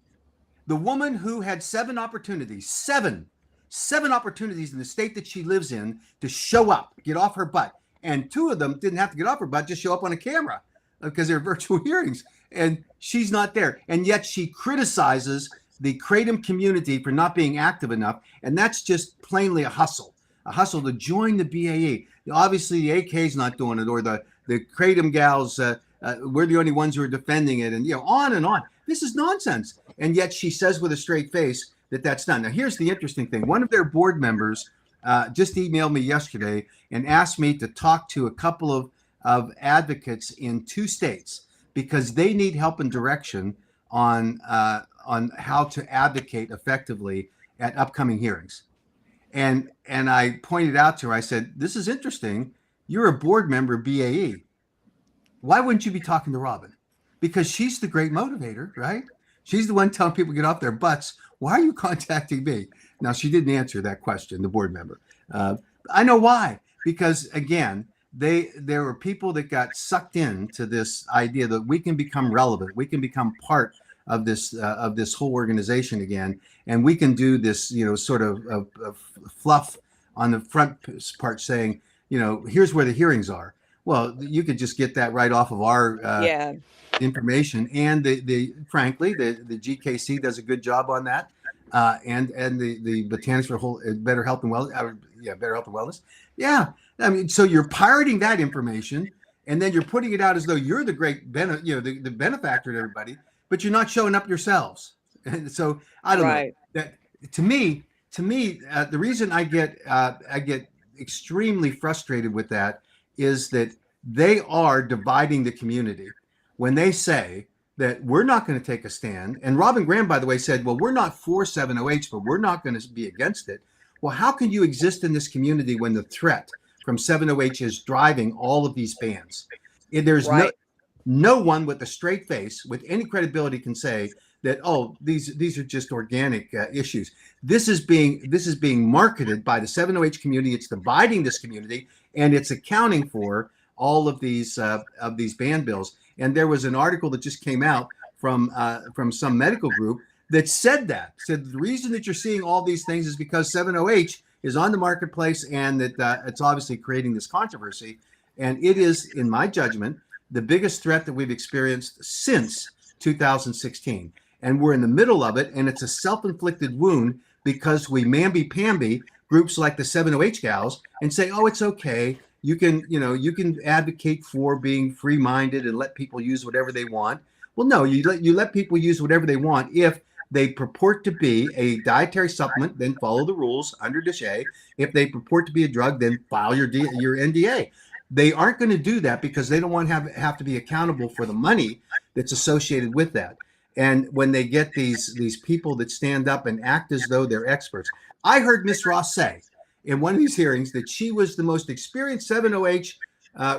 The woman who had seven opportunities in the state that she lives in to show up, get off her butt. And two of them didn't have to get off her butt, just show up on a camera because they're virtual hearings. And she's not there. And yet she criticizes the Kratom community for not being active enough. And that's just plainly a hustle to join the BAE. Obviously, the AK's not doing it, or the Kratom Gals, we're the only ones who are defending it, and on and on. This is nonsense. And yet she says with a straight face that that's done. Now, here's the interesting thing. One of their board members just emailed me yesterday and asked me to talk to a couple of advocates in 2 states because they need help and direction on how to advocate effectively at upcoming hearings. And I pointed out to her, I said, this is interesting. You're a board member of BAE. Why wouldn't you be talking to Robin? Because she's the great motivator, right? She's the one telling people to get off their butts. Why are you contacting me? Now, she didn't answer that question, the board member. I know why. Because, again, there were people that got sucked into this idea that we can become relevant. We can become part of this whole organization again. And we can do this, sort of fluff on the front part saying, here's where the hearings are. Well, you could just get that right off of our Yeah. information, and frankly, the GKC does a good job on that, and the Botanics for Better Health and Wellness, Better Health and Wellness. Yeah, I mean, so you're pirating that information, and then you're putting it out as though you're the great the benefactor to everybody, but you're not showing up yourselves. And so I don't know. That to me, the reason I get extremely frustrated with that is that they are dividing the community when they say that we're not going to take a stand. And Robin Graham, by the way, said, well, we're not for 7OH, but we're not going to be against it. Well, how can you exist in this community when the threat from 7OH is driving all of these bans? There's no one with a straight face, with any credibility, can say that, oh, these are just organic issues. This is being marketed by the 7OH community. It's dividing this community, and it's accounting for all of these ban bills. And there was an article that just came out from some medical group that said the reason that you're seeing all these things is because 7OH is on the marketplace, and that it's obviously creating this controversy. And it is, in my judgment, the biggest threat that we've experienced since 2016. And we're in the middle of it, and it's a self-inflicted wound because we mamby-pamby groups like the 7OH gals and say, oh, it's okay. You can advocate for being free-minded and let people use whatever they want. Well, no, you let people use whatever they want if they purport to be a dietary supplement, then follow the rules under DSHEA. If they purport to be a drug, then file your NDA. They aren't going to do that because they don't want to have to be accountable for the money that's associated with that. And when they get these people that stand up and act as though they're experts, I heard Ms. Ross say in one of these hearings that she was the most experienced 7OH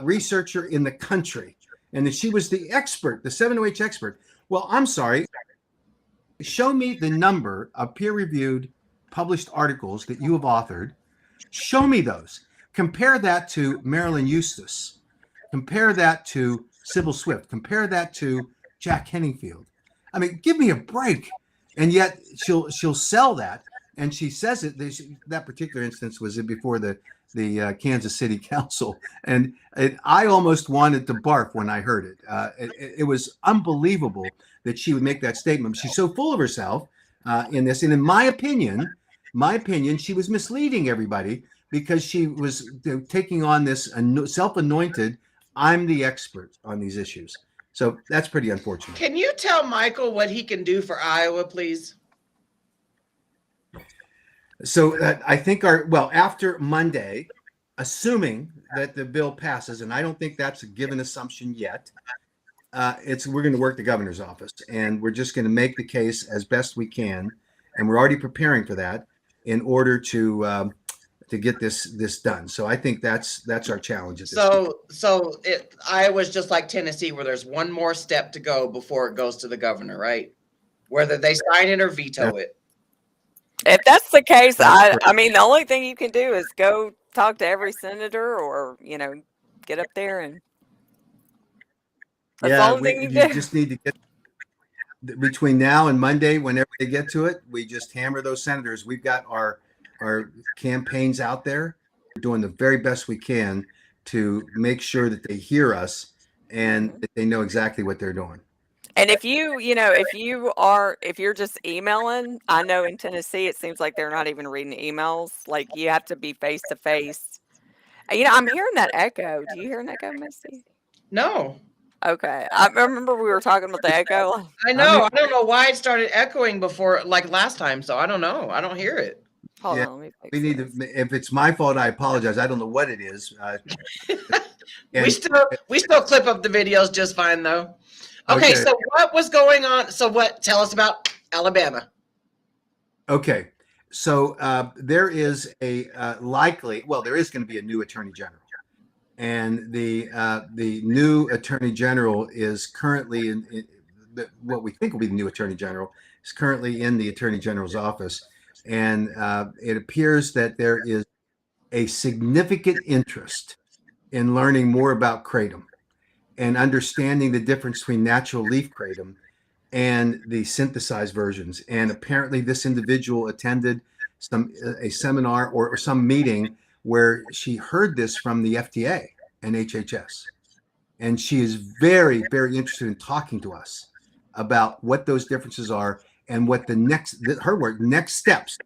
researcher in the country, and that she was the expert, the 7OH expert. Well, I'm sorry. Show me the number of peer-reviewed published articles that you have authored. Show me those. Compare that to Marilyn Eustace. Compare that to Sybil Swift. Compare that to Jack Henningfield. I mean, give me a break. And yet she'll sell that. And she says it. That particular instance was before the Kansas City Council, and I almost wanted to barf when I heard it. It was unbelievable that she would make that statement. She's so full of herself in this, and in my opinion, she was misleading everybody because she was taking on this self-anointed, I'm the expert on these issues. So that's pretty unfortunate. Can you tell Michael what he can do for Iowa, please? So I think after Monday, assuming that the bill passes, and I don't think that's a given assumption yet, we're going to work the governor's office, and we're just going to make the case as best we can, and we're already preparing for that in order to get this done. So I think that's our challenge at this point. So Iowa's just like Tennessee, where there's one more step to go before it goes to the governor, right? Whether they sign it or veto it. If that's the case, I mean, the only thing you can do is go talk to every senator, or get up there and. That's the only thing you do. Just need to get between now and Monday, whenever they get to it, we just hammer those senators. We've got our campaigns out there. We're doing the very best we can to make sure that they hear us and that they know exactly what they're doing. And if you're just emailing, I know in Tennessee, it seems like they're not even reading emails. Like, you have to be face to face. I'm hearing that echo. Do you hear an echo, Misty? No. Okay. I remember we were talking about the echo. I know. I don't know why it started echoing before, like last time. So I don't know. I don't hear it. Hold on. Let me fix we need to, if it's my fault, I apologize. I don't know what it is. We still clip up the videos just fine, though. Okay, so what was going on? So tell us about Alabama. Okay, so there is there is going to be a new attorney general, and the new attorney general is currently in what we think will be the new attorney general is currently in the attorney general's office, and it appears that there is a significant interest in learning more about kratom and understanding the difference between natural leaf kratom and the synthesized versions. And apparently this individual attended a seminar or some meeting where she heard this from the FDA and HHS. And she is very, very interested in talking to us about what those differences are and what the next steps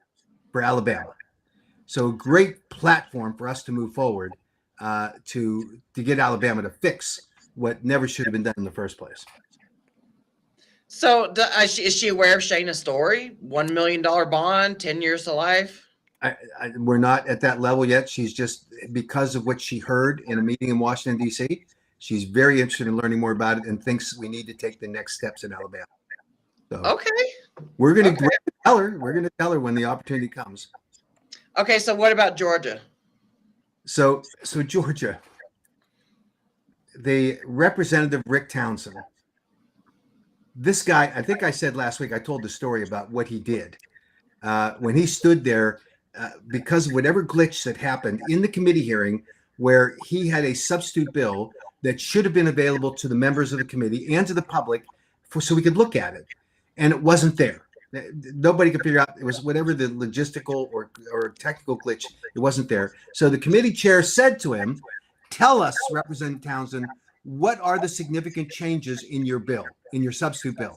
for Alabama. So great platform for us to move forward to get Alabama to fix what never should have been done in the first place. So is she aware of Shayna's story? $1 million bond, 10 years to life? We're not at that level yet. She's just, because of what she heard in a meeting in Washington, D.C., she's very interested in learning more about it and thinks we need to take the next steps in Alabama. So okay. We're going to tell her. We're going to tell her when the opportunity comes. Okay, so what about Georgia? So Georgia, the representative Rick Townsend, this guy, I think I said last week, I told the story about what he did when he stood there because of whatever glitch that happened in the committee hearing where he had a substitute bill that should have been available to the members of the committee and to the public so we could look at it. And it wasn't there. Nobody could figure out, it was whatever the logistical or technical glitch, it wasn't there. So the committee chair said to him, tell us, Representative Townsend, what are the significant changes in your bill, in your substitute bill?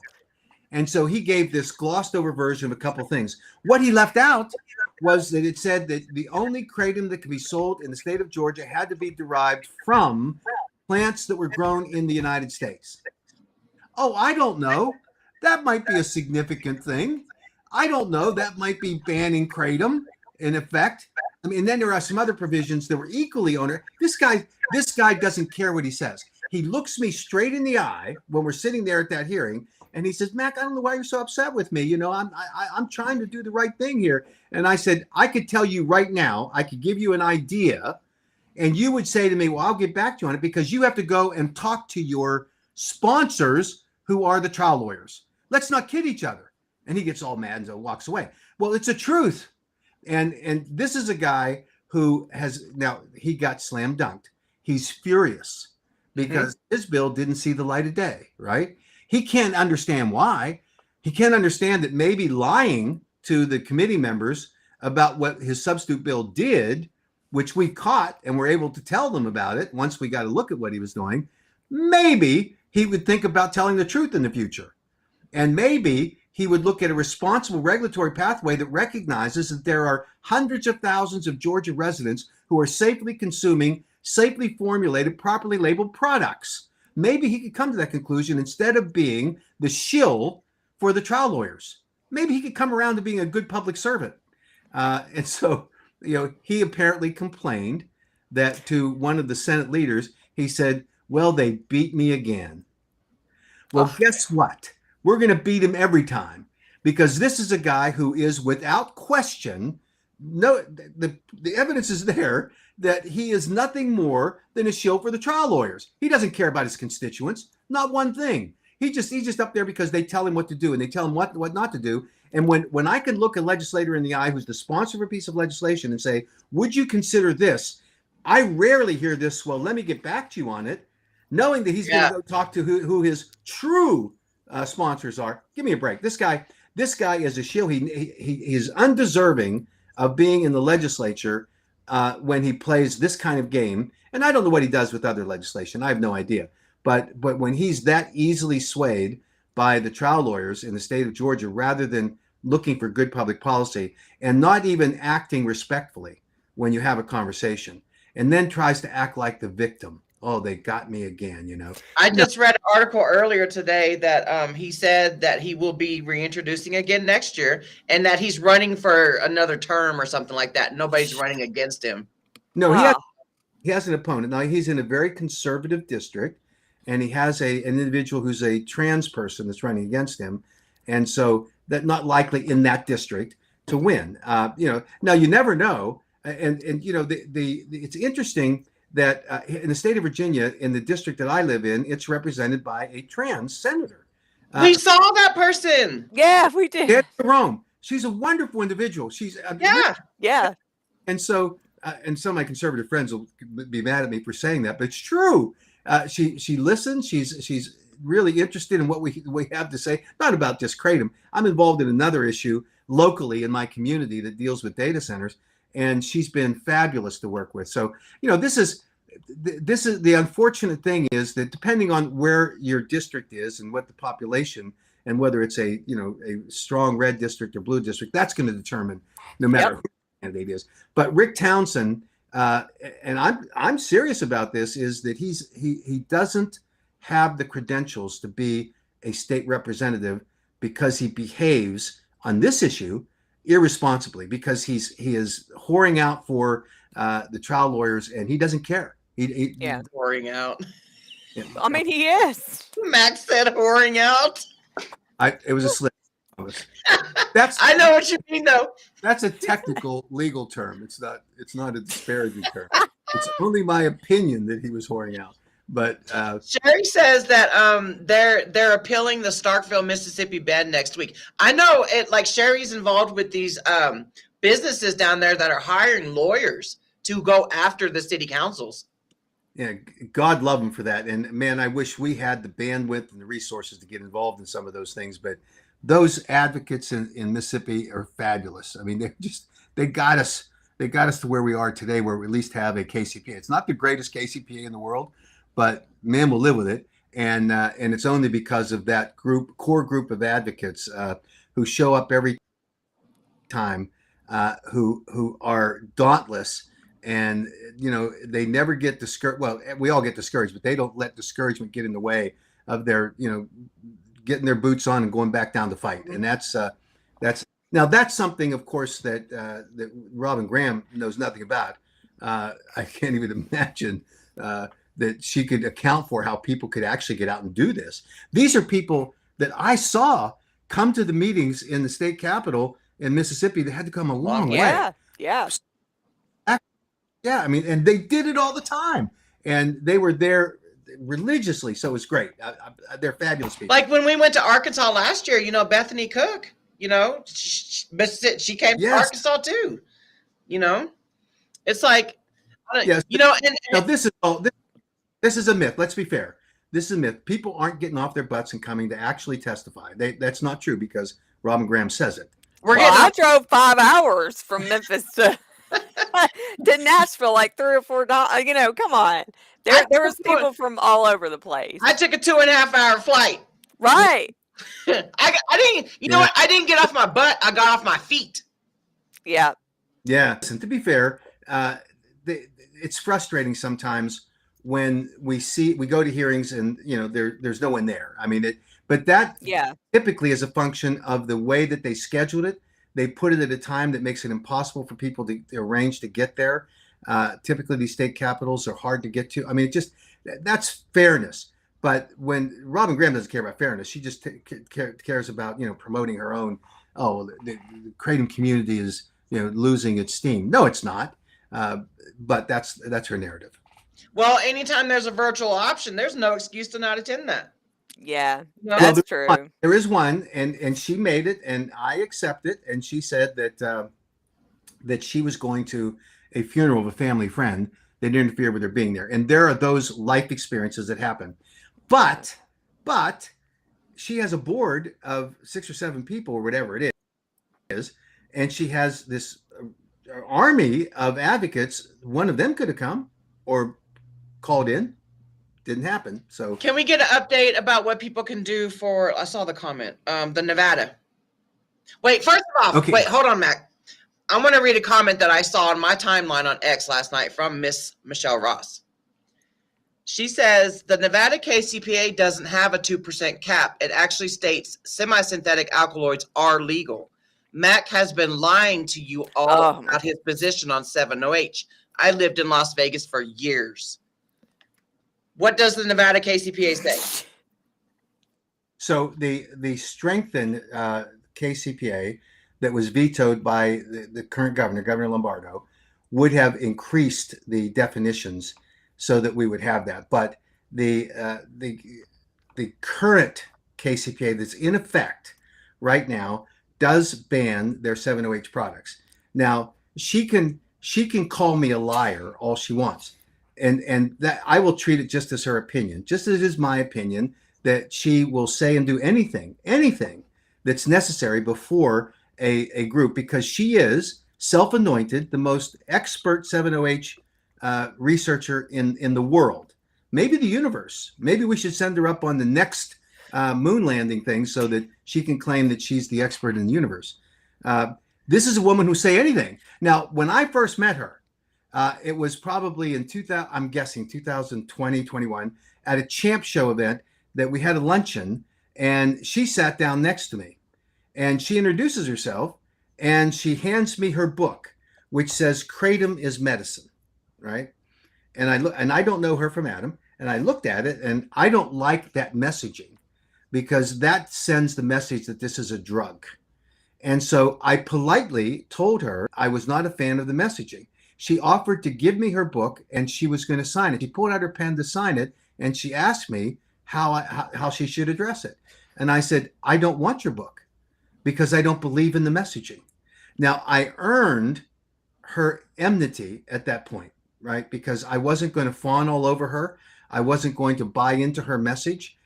And so he gave this glossed over version of a couple things. What he left out was that it said that the only kratom that could be sold in the state of Georgia had to be derived from plants that were grown in the United States. Oh, I don't know. That might be a significant thing. I don't know. That might be banning kratom in effect. I mean, and then there are some other provisions that were equally onerous. This guy doesn't care what he says. He looks me straight in the eye when we're sitting there at that hearing, and he says, "Mac, I don't know why you're so upset with me. You know, I'm trying to do the right thing here." And I said, "I could tell you right now. I could give you an idea, and you would say to me, well, I'll get back to you on it because you have to go and talk to your sponsors who are the trial lawyers. Let's not kid each other." And he gets all mad and walks away. Well, it's a truth. And this is a guy who he got slam dunked. He's furious because his bill didn't see the light of day, right? He can't understand why. He can't understand that maybe lying to the committee members about what his substitute bill did, which we caught and were able to tell them about it once we got a look at what he was doing, maybe he would think about telling the truth in the future. And maybe he would look at a responsible regulatory pathway that recognizes that there are hundreds of thousands of Georgia residents who are safely consuming safely formulated, properly labeled products. Maybe he could come to that conclusion instead of being the shill for the trial lawyers. Maybe he could come around to being a good public servant. And so, he apparently complained that to one of the Senate leaders, he said, well, they beat me again. Well, guess what? We're going to beat him every time because this is a guy who is without question, the evidence is there that he is nothing more than a shill for the trial lawyers. He doesn't care about his constituents, not one thing. He's just up there because they tell him what to do and they tell him what not to do. And when I can look a legislator in the eye who's the sponsor of a piece of legislation and say, would you consider this? I rarely hear this, well, let me get back to you on it, knowing that he's going to go talk to who his true sponsors are. Give me a break. This guy is a shill. He is undeserving of being in the legislature when he plays this kind of game. And I don't know what he does with other legislation. I have no idea. But when he's that easily swayed by the trial lawyers in the state of Georgia, rather than looking for good public policy and not even acting respectfully when you have a conversation, and then tries to act like the victim. Oh, they got me again, I just read an article earlier today that he said that he will be reintroducing again next year and that he's running for another term or something like that. Nobody's running against him. No, he has an opponent. Now, he's in a very conservative district, and he has an individual who's a trans person that's running against him. And so that's not likely in that district to win. Now, you never know. And it's interesting that in the state of Virginia, in the district that I live in, it's represented by a trans senator. We saw that person. Yeah, we did. Nancy Rome. She's a wonderful individual. She's yeah. And so, and some of my conservative friends will be mad at me for saying that, but it's true. She listens. She's really interested in what we have to say, not about just Kratom. I'm involved in another issue locally in my community that deals with data centers, and she's been fabulous to work with. So, this is the unfortunate thing is that depending on where your district is and what the population and whether it's a strong red district or blue district, that's going to determine no matter who the candidate is. But Rick Townsend, and I'm serious about this, is that he doesn't have the credentials to be a state representative because he behaves on this issue irresponsibly, because he is whoring out for the trial lawyers, and he doesn't care. Whoring out. Yeah. I mean, he is. Max said whoring out. It was a slip. I know what you mean, though. That's a technical legal term. It's not a disparaging term. It's only my opinion that he was whoring out. But Sherry says that they're appealing the Starkville, Mississippi ban next week. I know it. Like, Sherry's involved with these businesses down there that are hiring lawyers to go after the city councils. Yeah, God love them for that. And man, I wish we had the bandwidth and the resources to get involved in some of those things. But those advocates in Mississippi are fabulous. I mean, they got us to where we are today, where we at least have a KCPA. It's not the greatest KCPA in the world, but man, we'll live with it. And it's only because of that core group of advocates who show up every time, who are dauntless. And, they never get discouraged. Well, we all get discouraged, but they don't let discouragement get in the way of their, getting their boots on and going back down to fight. And that's something, of course, that Robin Graham knows nothing about. I can't even imagine that she could account for how people could actually get out and do this. These are people that I saw come to the meetings in the state capitol in Mississippi. They had to come a long way. Yeah. Yeah, I mean, and they did it all the time, and they were there religiously, so it was great. They're fabulous people. Like when we went to Arkansas last year, Bethany Cook, she came to Arkansas too. It's like, yes, and now this is a myth. Let's be fair. This is a myth. People aren't getting off their butts and coming to actually testify. That's not true because Robin Graham says it. I drove 5 hours from Memphis to Nashville, like 3 or 4 dollars. Come on. There was people from all over the place. I took a 2.5 hour flight. Right. I didn't. What? I didn't get off my butt. I got off my feet. Yeah. Yes, and to be fair, it's frustrating sometimes when we go to hearings and there's no one there. I mean but that typically is a function of the way that they scheduled it. They put it at a time that makes it impossible for people to arrange to get there. Typically, these state capitals are hard to get to. I mean, that's fairness. But when Robin Graham doesn't care about fairness, she just cares about promoting her own. Oh, the Kratom community is losing its steam. No, it's not. But that's her narrative. Well, anytime there's a virtual option, there's no excuse to not attend that. Yeah, that's true. There is one, and she made it, and I accept it. And she said that she was going to a funeral of a family friend that interfered with her being there. And there are those life experiences that happen. But she has a board of 6 or 7 people or whatever it is, and she has this army of advocates. One of them could have come or called in. Didn't happen. So can we get an update about what people can do for? I saw the comment. The Nevada. Wait, first of all, wait, hold on, Mac. I want to read a comment that I saw on my timeline on X last night from Miss Michelle Ross. She says the Nevada KCPA doesn't have a 2% cap. It actually states semi-synthetic alkaloids are legal. Mac has been lying to you all about his position on 7-OH. I lived in Las Vegas for years. What does the Nevada KCPA say? So the strengthened KCPA that was vetoed by the current Governor Lombardo, would have increased the definitions so that we would have that. But the current KCPA that's in effect right now does ban their 7-OH products. Now she can call me a liar all she wants. And that I will treat it just as her opinion, just as it is my opinion that she will say and do anything that's necessary before a group, because she is self-anointed the most expert 7-OH researcher in the world, maybe the universe. Maybe we should send her up on the next moon landing thing so that she can claim that she's the expert in the universe. This is a woman who say anything. Now, when I first met her, it was probably in 2000, I'm guessing 2020, 21, at a Champ Show event that we had a luncheon, and she sat down next to me, and she introduces herself, and she hands me her book, which says Kratom is Medicine, right? And I don't know her from Adam, and I looked at it, and I don't like that messaging, because that sends the message that this is a drug. And so I politely told her I was not a fan of the messaging. She offered to give me her book, and she was going to sign it. She pulled out her pen to sign it, and she asked me how she should address it. And I said, I don't want your book because I don't believe in the messaging. Now, I earned her enmity at that point, right? Because I wasn't going to fawn all over her. I wasn't going to buy into her message.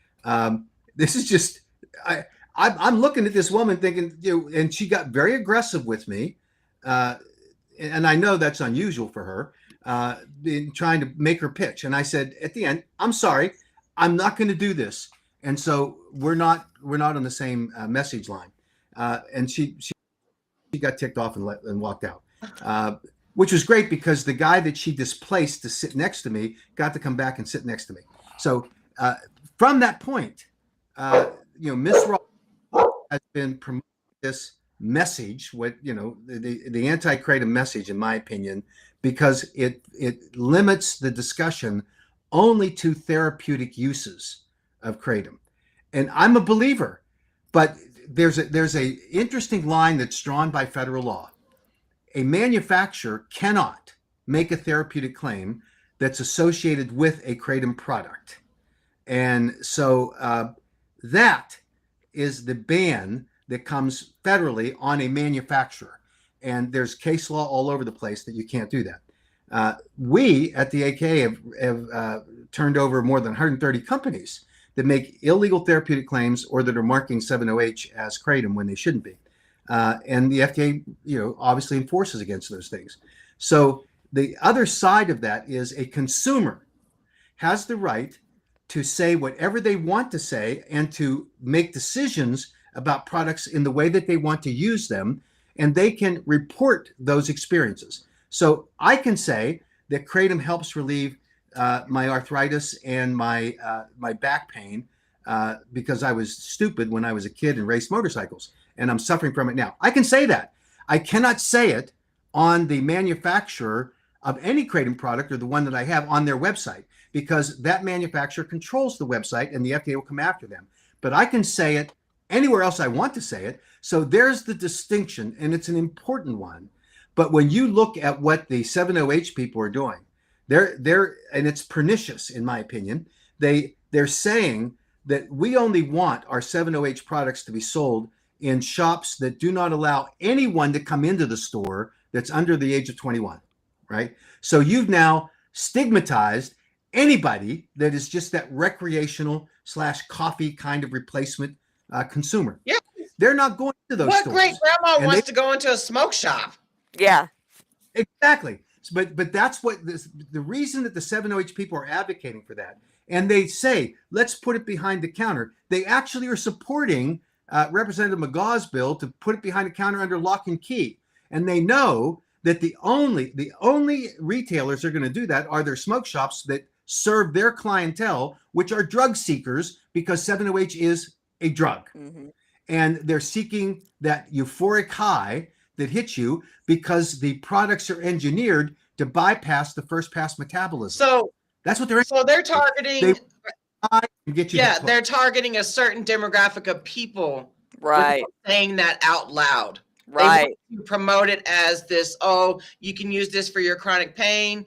This is just, I'm looking at this woman thinking, and she got very aggressive with me. And I know that's unusual for her, in trying to make her pitch. And I said at the end, I'm sorry, I'm not going to do this. And so we're not on the same message line. And she got ticked off and walked out, which was great because the guy that she displaced to sit next to me got to come back and sit next to me. So from that point, Miss Ross has been promoting this message, the anti-kratom message, in my opinion, because it limits the discussion only to therapeutic uses of kratom. And I'm a believer, but there's a interesting line that's drawn by federal law. A manufacturer cannot make a therapeutic claim that's associated with a kratom product. And so that is the ban that comes federally on a manufacturer. And there's case law all over the place that you can't do that. We at the AK have turned over more than 130 companies that make illegal therapeutic claims or that are marking 7-OH as kratom when they shouldn't be. And the FDA, obviously enforces against those things. So the other side of that is a consumer has the right to say whatever they want to say and to make decisions about products in the way that they want to use them, and they can report those experiences. So I can say that kratom helps relieve my arthritis and my back pain because I was stupid when I was a kid and raced motorcycles, and I'm suffering from it now. I can say that. I cannot say it on the manufacturer of any kratom product or the one that I have on their website, because that manufacturer controls the website and the FDA will come after them. But I can say it anywhere else I want to say it. So there's the distinction, and it's an important one. But when you look at what the 7-OH people are doing, they're and it's pernicious in my opinion. They're saying that we only want our 7-OH products to be sold in shops that do not allow anyone to come into the store that's under the age of 21, right? So you've now stigmatized anybody that is just that recreational / coffee kind of replacement consumer. Yeah. They're not going to those what stores. Great grandma wants to go into a smoke shop. Yeah. Exactly. But that's what the reason that the 7-OH people are advocating for that. And they say, let's put it behind the counter. They actually are supporting Representative McGaugh's bill to put it behind the counter under lock and key. And they know that the only retailers that are going to do that are their smoke shops that serve their clientele, which are drug seekers, because 7-OH is a drug. Mm-hmm. And they're seeking that euphoric high that hits you because the products are engineered to bypass the first pass metabolism. So that's what they're. So they're targeting. Get you they're targeting a certain demographic of people. Right. Saying that out loud. Right. They want to promote it as this. Oh, you can use this for your chronic pain.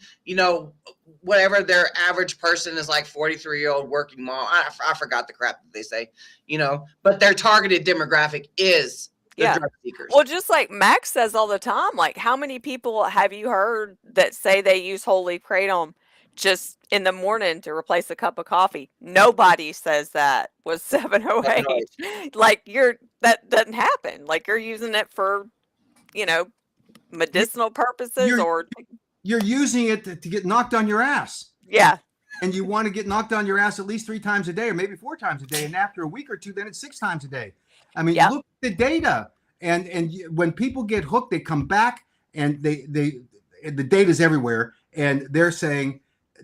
Whatever their average person is, like 43-year-old working mom. I forgot the crap that they say. But their targeted demographic is the drug seekers. Well, just like Max says all the time, like, how many people have you heard that say they use holy kratom just in the morning to replace a cup of coffee. Nobody says that with 708. Like that doesn't happen. Like you're using it for, you know, You- medicinal purposes You're or you're using it to get knocked on your ass. yeah. And you want to get knocked on your ass at least 3 times a day or maybe 4 times a day. And after a week or two, then it's 6 times a day. I mean, Yep. look at the data. And when people get hooked, they come back and the data's everywhere. And they're saying,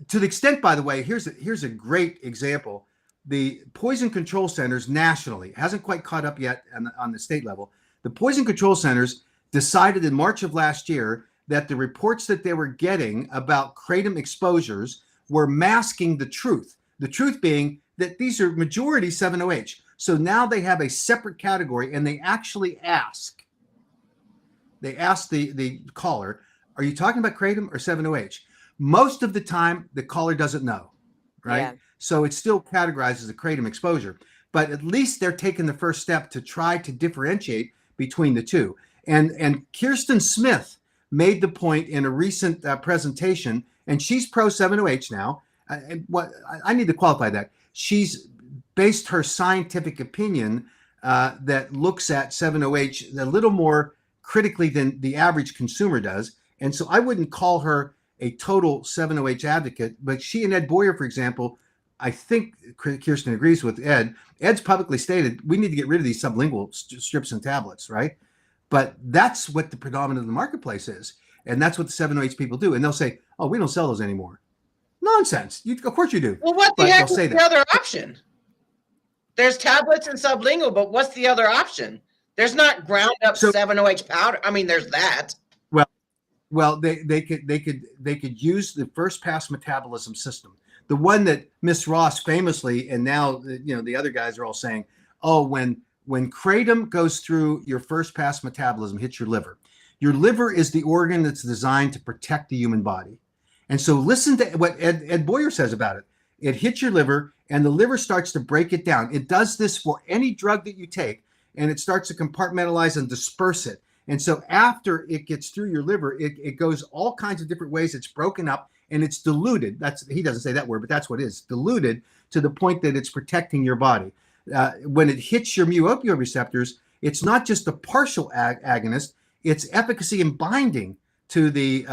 to the extent, by the way, here's a great example. The poison control centers nationally hasn't quite caught up yet on the state level. The poison control centers decided in March of last year that the reports that they were getting about kratom exposures were masking the truth. The truth being that these are majority 7-OH. So now they have a separate category, and they actually ask the caller, are you talking about kratom or 7-OH? Most of the time, the caller doesn't know, right? Yeah. So it's still categorized as a kratom exposure. But at least they're taking the first step to try to differentiate between the two. And Kirsten Smith made the point in a recent presentation, and she's pro 7-OH now. And what I need to qualify that. She's based her scientific opinion that looks at 7-OH a little more critically than the average consumer does. And so I wouldn't call her a total 7-OH advocate, but she and Ed Boyer, for example, I think Kirsten agrees with Ed. Ed's publicly stated we need to get rid of these sublingual strips and tablets, right? But that's what the predominant of the marketplace is. And that's what the 7-OH people do. And they'll say, oh, we don't sell those anymore. Nonsense. Of course you do. Well, what the heck is the other option? There's tablets and sublingual, but what's the other option? There's not ground up 7-OH powder. I mean, there's that. Well, they could use the first pass metabolism system, the one that Miss Ross famously, and now the other guys are all saying, oh, when kratom goes through your first pass metabolism, hits your liver. Your liver is the organ that's designed to protect the human body. And so listen to what Ed Boyer says about it. It hits your liver, and the liver starts to break it down. It does this for any drug that you take, and it starts to compartmentalize and disperse it. And so after it gets through your liver, it goes all kinds of different ways. It's broken up and it's diluted. He doesn't say that word, but that's what it is. Diluted to the point that it's protecting your body. When it hits your mu-opioid receptors, it's not just a partial agonist. It's efficacy in binding to the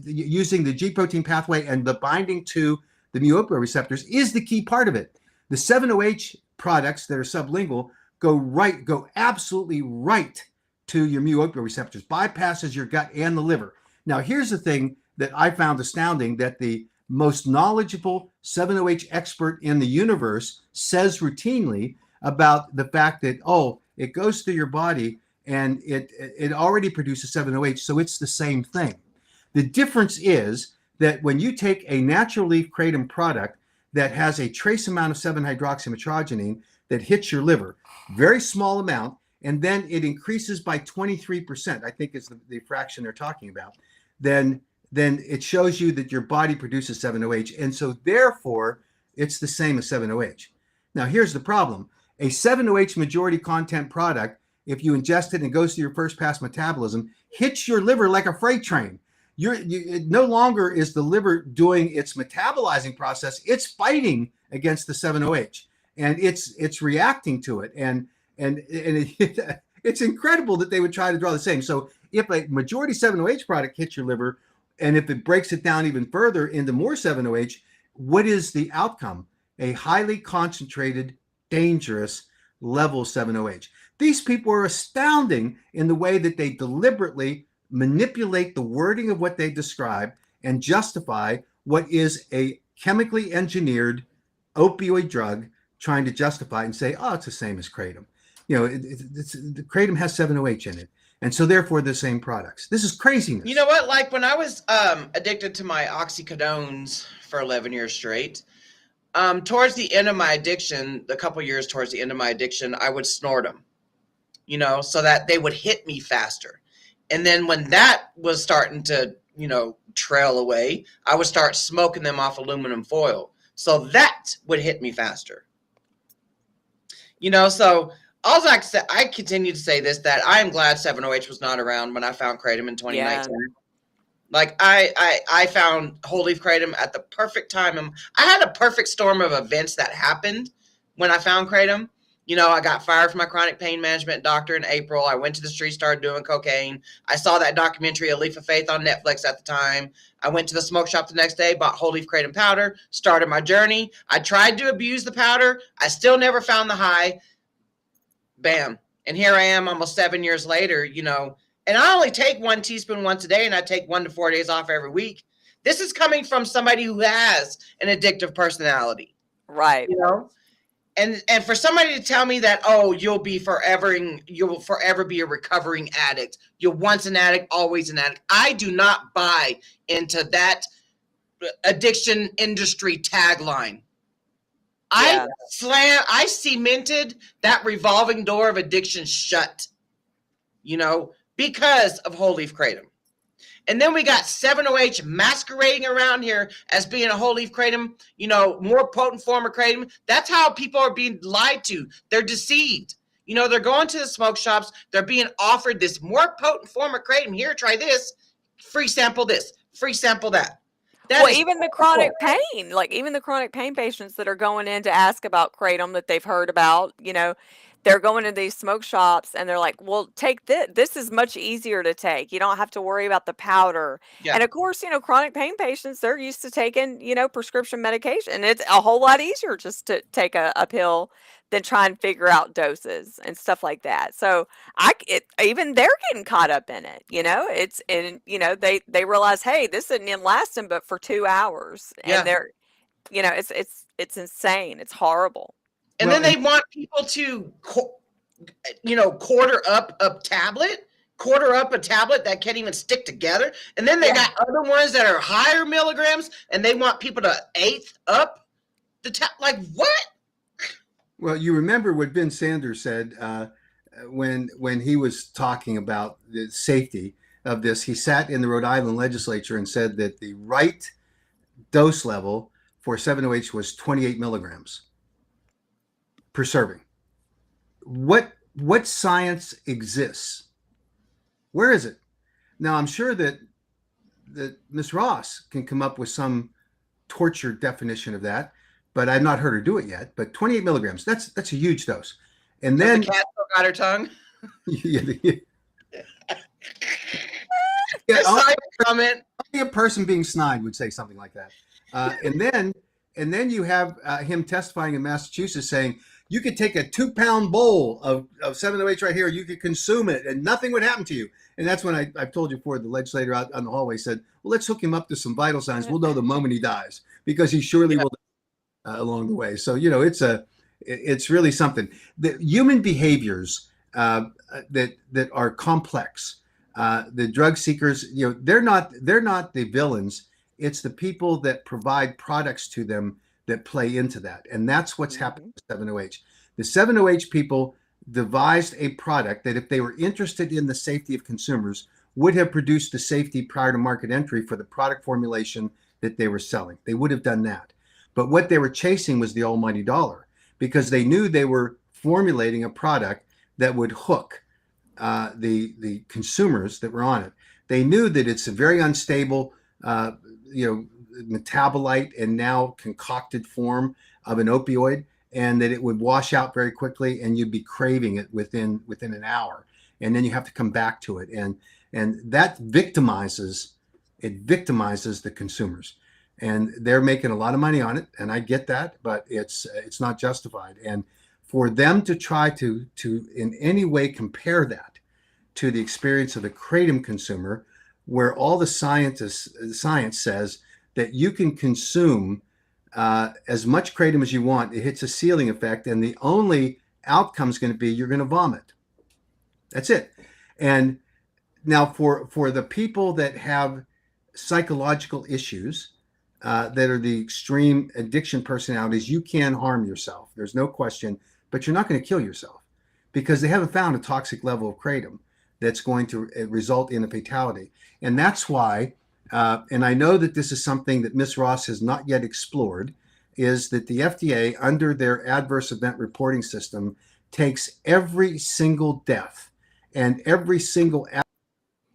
using the G protein pathway, and the binding to the mu-opioid receptors is the key part of it. The 7-OH products that are sublingual go absolutely right to your mu-opioid receptors, bypasses your gut and the liver. Now, here's the thing that I found astounding, that the most knowledgeable 7-OH expert in the universe says routinely about the fact that, oh, it goes through your body and it already produces 7-OH, so it's the same thing. The difference is that when you take a natural leaf kratom product that has a trace amount of 7-hydroxymetrogenine that hits your liver, very small amount, and then it increases by 23%, I think is the fraction they're talking about, then it shows you that your body produces 7-OH. And so therefore, it's the same as 7-OH. Now, here's the problem. A 7-OH majority content product, if you ingest it and it goes through your first pass metabolism, hits your liver like a freight train. It no longer is the liver doing its metabolizing process. It's fighting against the 7-OH, and it's reacting to it. And it's incredible that they would try to draw the same. So if a majority 7-OH product hits your liver, and if it breaks it down even further into more 7-OH, what is the outcome? A highly concentrated, dangerous level 7-OH. These people are astounding in the way that they deliberately manipulate the wording of what they describe and justify what is a chemically engineered opioid drug, trying to justify and say, oh, it's the same as kratom. The kratom has 7-OH in it. And so therefore the same products. This is craziness. You know what? Like when I was addicted to my oxycodones for 11 years straight, towards the end of my addiction, a couple years towards the end of my addiction, I would snort them, so that they would hit me faster. And then when that was starting to, trail away, I would start smoking them off aluminum foil. So that would hit me faster. So I continue to say this, that I am glad 7-OH was not around when I found kratom in 2019. Like I found whole leaf kratom at the perfect time. And I had a perfect storm of events that happened when I found kratom. You know, I got fired from my chronic pain management doctor in April. I went to the street, started doing cocaine. I saw that documentary, A Leaf of Faith, on Netflix at the time. I went to the smoke shop the next day, bought whole leaf kratom powder, started my journey. I tried to abuse the powder. I still never found the high. Bam. And here I am almost 7 years later, you know, and I only take 1 teaspoon once a day, and I take 1 to 4 days off every week. This is coming from somebody who has an addictive personality. Right. You know? And for somebody to tell me that, oh, you'll forever be a recovering addict. You're once an addict, always an addict. I do not buy into that addiction industry tagline. Yeah. I cemented that revolving door of addiction shut, you know, because of whole leaf kratom. And then we got 7-OH masquerading around here as being a whole leaf kratom, you know, more potent form of kratom. That's how people are being lied to. They're deceived. You know, they're going to the smoke shops. They're being offered this more potent form of kratom. Here, try this. Free sample this. Free sample that. Well, even the chronic pain, like even the chronic pain patients that are going in to ask about kratom that they've heard about, you know, they're going to these smoke shops and they're like, well, take this. This is much easier to take. You don't have to worry about the powder. Yeah. And of course, you know, chronic pain patients, they're used to taking, you know, prescription medication. It's a whole lot easier just to take a pill than try and figure out doses and stuff like that. So even they're getting caught up in it, you know, you know, they realize, hey, this isn't even lasting but for 2 hours. And they're, you know, it's insane. It's horrible. And then they want people to, you know, quarter up a tablet that can't even stick together. And then they got other ones that are higher milligrams, and they want people to eighth up the like what? Well, you remember what Ben Sanders said when he was talking about the safety of this. He sat in the Rhode Island legislature and said that the right dose level for 7-OH was 28 milligrams per serving. What science exists? Where is it? Now, I'm sure that Ms. Ross can come up with some tortured definition of that, but I've not heard her do it yet. But 28 milligrams, that's a huge dose. And then the cat still got her tongue. Comment. Only a person being snide would say something like that. And then you have him testifying in Massachusetts saying, you could take a 2-pound bowl of 7-OH right here, you could consume it and nothing would happen to you. And that's when I've told you before, the legislator out on the hallway said, well, let's hook him up to some vital signs. We'll know the moment he dies, because he surely will along the way. So, you know, it's really something. The human behaviors that are complex. The drug seekers, you know, they're not the villains. It's the people that provide products to them that play into that. And that's what's happened with 7-OH. The 7-OH people devised a product that, if they were interested in the safety of consumers, would have produced the safety prior to market entry for the product formulation that they were selling. They would have done that. But what they were chasing was the almighty dollar, because they knew they were formulating a product that would hook the consumers that were on it. They knew that it's a very unstable, metabolite and now concocted form of an opioid, and that it would wash out very quickly, and you'd be craving it within an hour, and then you have to come back to it, and that victimizes the consumers, and they're making a lot of money on it, and I get that, but it's not justified. And for them to try to in any way compare that to the experience of the kratom consumer, where all the science says that you can consume as much kratom as you want, it hits a ceiling effect, and the only outcome is going to be you're going to vomit. That's it. And now for the people that have psychological issues, that are the extreme addiction personalities, you can harm yourself. There's no question, but you're not going to kill yourself, because they haven't found a toxic level of kratom that's going to result in a fatality. And that's why, and I know that this is something that Ms. Ross has not yet explored, is that the FDA, under their adverse event reporting system, takes every single death and every single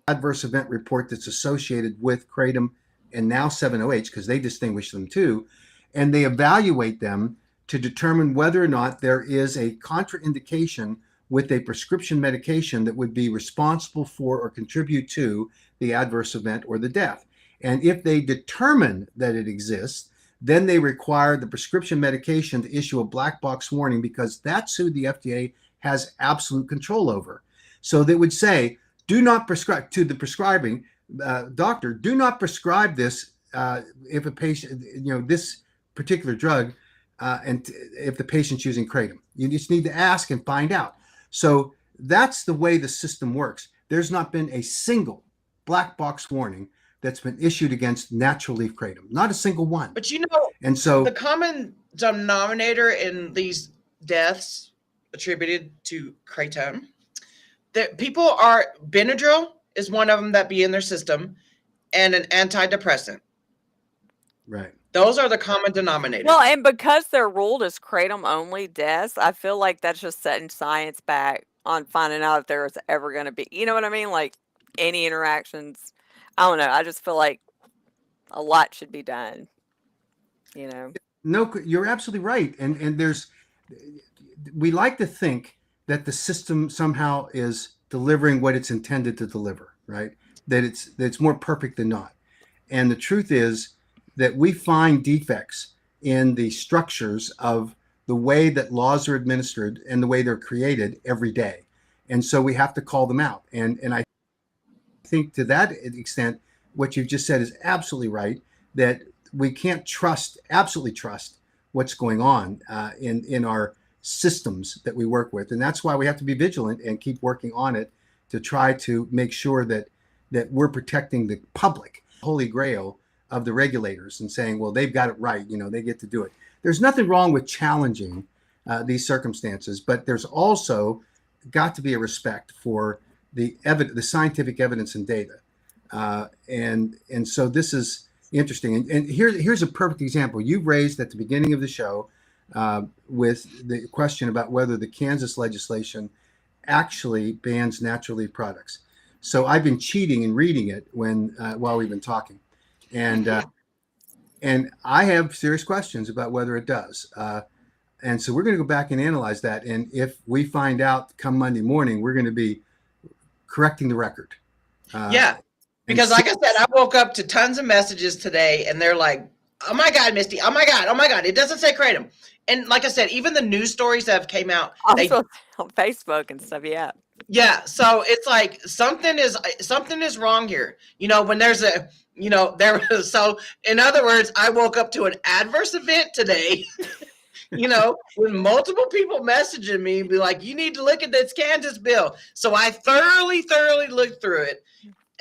adverse event report that's associated with kratom and now 7-OH, because they distinguish them too, and they evaluate them to determine whether or not there is a contraindication with a prescription medication that would be responsible for or contribute to the adverse event or the death. And if they determine that it exists, then they require the prescription medication to issue a black box warning, because that's who the FDA has absolute control over. So they would say, do not prescribe to the prescribing doctor, do not prescribe this if a patient, this particular drug, and if the patient's using kratom. You just need to ask and find out. So that's the way the system works. There's not been a single black box warning that's been issued against natural leaf kratom, not a single one. But and so the common denominator in these deaths attributed to kratom, that people are, Benadryl is one of them that be in their system, and an antidepressant. Right. Those are the common denominators. Well, and because they're ruled as kratom only deaths, I feel like that's just setting science back on finding out if there's ever going to be, you know what I mean? Like any interactions. I don't know. I just feel like a lot should be done, No, you're absolutely right. And we like to think that the system somehow is delivering what it's intended to deliver, right? That it's more perfect than not. And the truth is that we find defects in the structures of the way that laws are administered and the way they're created every day. And so we have to call them out. And I think to that extent, what you've just said is absolutely right, that we can't absolutely trust what's going on in our systems that we work with. And that's why we have to be vigilant and keep working on it to try to make sure that we're protecting the public, holy grail of the regulators, and saying, well, they've got it right, they get to do it. There's nothing wrong with challenging these circumstances, but there's also got to be a respect for the scientific evidence and data. And so this is interesting. And here's a perfect example. You raised at the beginning of the show with the question about whether the Kansas legislation actually bans natural leaf products. So I've been cheating and reading it while we've been talking. And I have serious questions about whether it does. And so we're going to go back and analyze that. And if we find out come Monday morning, we're going to be correcting the record. Because like I said, I woke up to tons of messages today, and they're like, oh my God, Misty, oh my God, it doesn't say kratom. And like I said, even the news stories that have came out. Also on Facebook and stuff, yeah. Yeah, so it's like something is wrong here. When there's so in other words, I woke up to an adverse event today. With multiple people messaging me, be like, you need to look at this Kansas bill. So I thoroughly looked through it,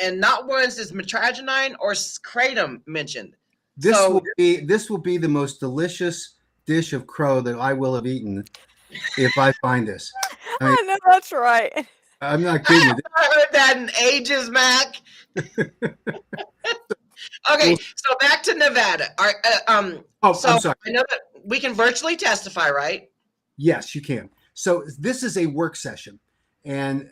and not once is metragenine or kratom mentioned. This will be the most delicious dish of crow that I will have eaten if I find this. I know, that's right. I'm not kidding you. I heard that in ages, Mac. Okay, so back to Nevada. I'm sorry. I know that we can virtually testify, right? Yes, you can. So this is a work session, and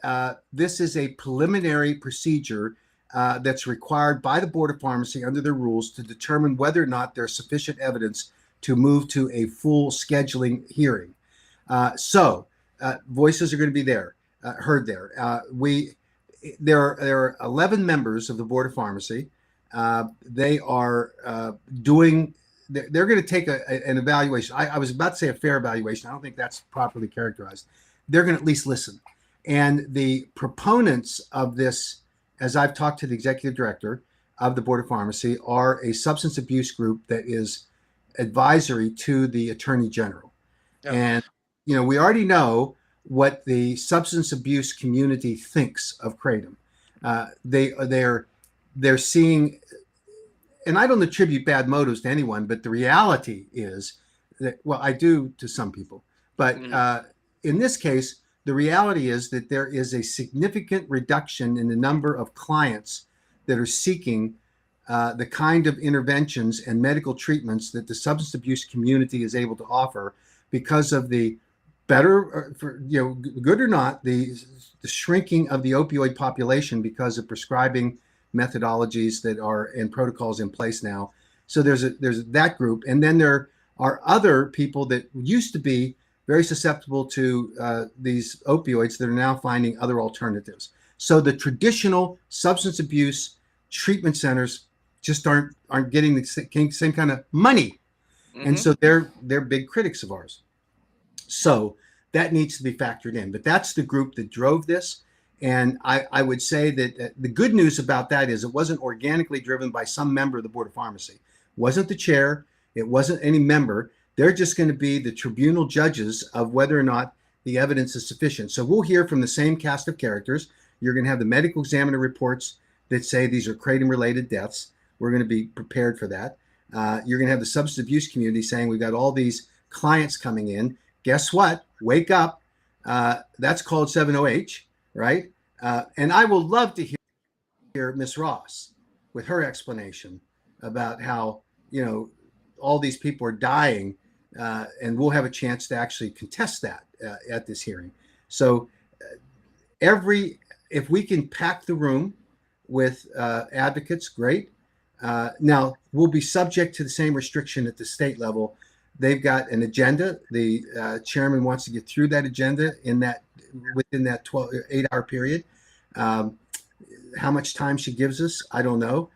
this is a preliminary procedure that's required by the Board of Pharmacy under their rules to determine whether or not there's sufficient evidence to move to a full scheduling hearing. So voices are going to be heard there. There are 11 members of the Board of Pharmacy. They are they're going to take an evaluation. I was about to say a fair evaluation. I don't think that's properly characterized. They're going to at least listen. And the proponents of this, as I've talked to the executive director of the Board of Pharmacy, are a substance abuse group that is advisory to the Attorney General. Yeah. And, we already know what the substance abuse community thinks of kratom. They're seeing, and I don't attribute bad motives to anyone, but the reality is that, well, I do to some people, but in this case, the reality is that there is a significant reduction in the number of clients that are seeking the kind of interventions and medical treatments that the substance abuse community is able to offer because of the better for good or not, the shrinking of the opioid population because of prescribing methodologies that are and protocols in place now. So there's that group, and then there are other people that used to be very susceptible to these opioids that are now finding other alternatives. So the traditional substance abuse treatment centers just aren't getting the same kind of money, and so they're big critics of ours. So that needs to be factored in. But that's the group that drove this. And I would say that the good news about that is it wasn't organically driven by some member of the Board of Pharmacy. It wasn't the chair. It wasn't any member. They're just going to be the tribunal judges of whether or not the evidence is sufficient. So we'll hear from the same cast of characters. You're going to have the medical examiner reports that say these are kratom-related deaths. We're going to be prepared for that. You're going to have the substance abuse community saying we've got all these clients coming in. Guess what? Wake up. That's called 7-OH, right? And I will love to hear Ms. Ross with her explanation about how, all these people are dying, and we'll have a chance to actually contest that at this hearing. So if we can pack the room with advocates, great. Now, we'll be subject to the same restriction at the state level. They've got an agenda. The chairman wants to get through that agenda within that 8-hour period. How much time she gives us, I don't know.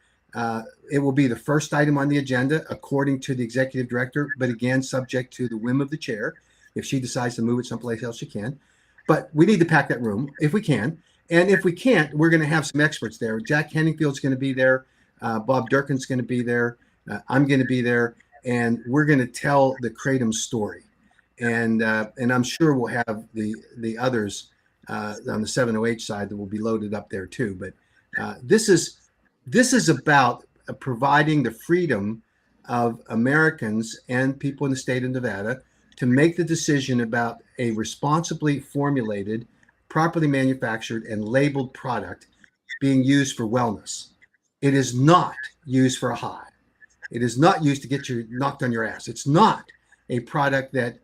It will be the first item on the agenda, according to the executive director, but again, subject to the whim of the chair. If she decides to move it someplace else, she can. But we need to pack that room if we can. And if we can't, we're going to have some experts there. Jack Henningfield's going to be there. Bob Durkin's going to be there. I'm going to be there. And we're going to tell the kratom story. And I'm sure we'll have the others on the 7-OH side that will be loaded up there too. But this is about providing the freedom of Americans and people in the state of Nevada to make the decision about a responsibly formulated, properly manufactured, and labeled product being used for wellness. It is not used for a high. It is not used to get you knocked on your ass. It's not a product that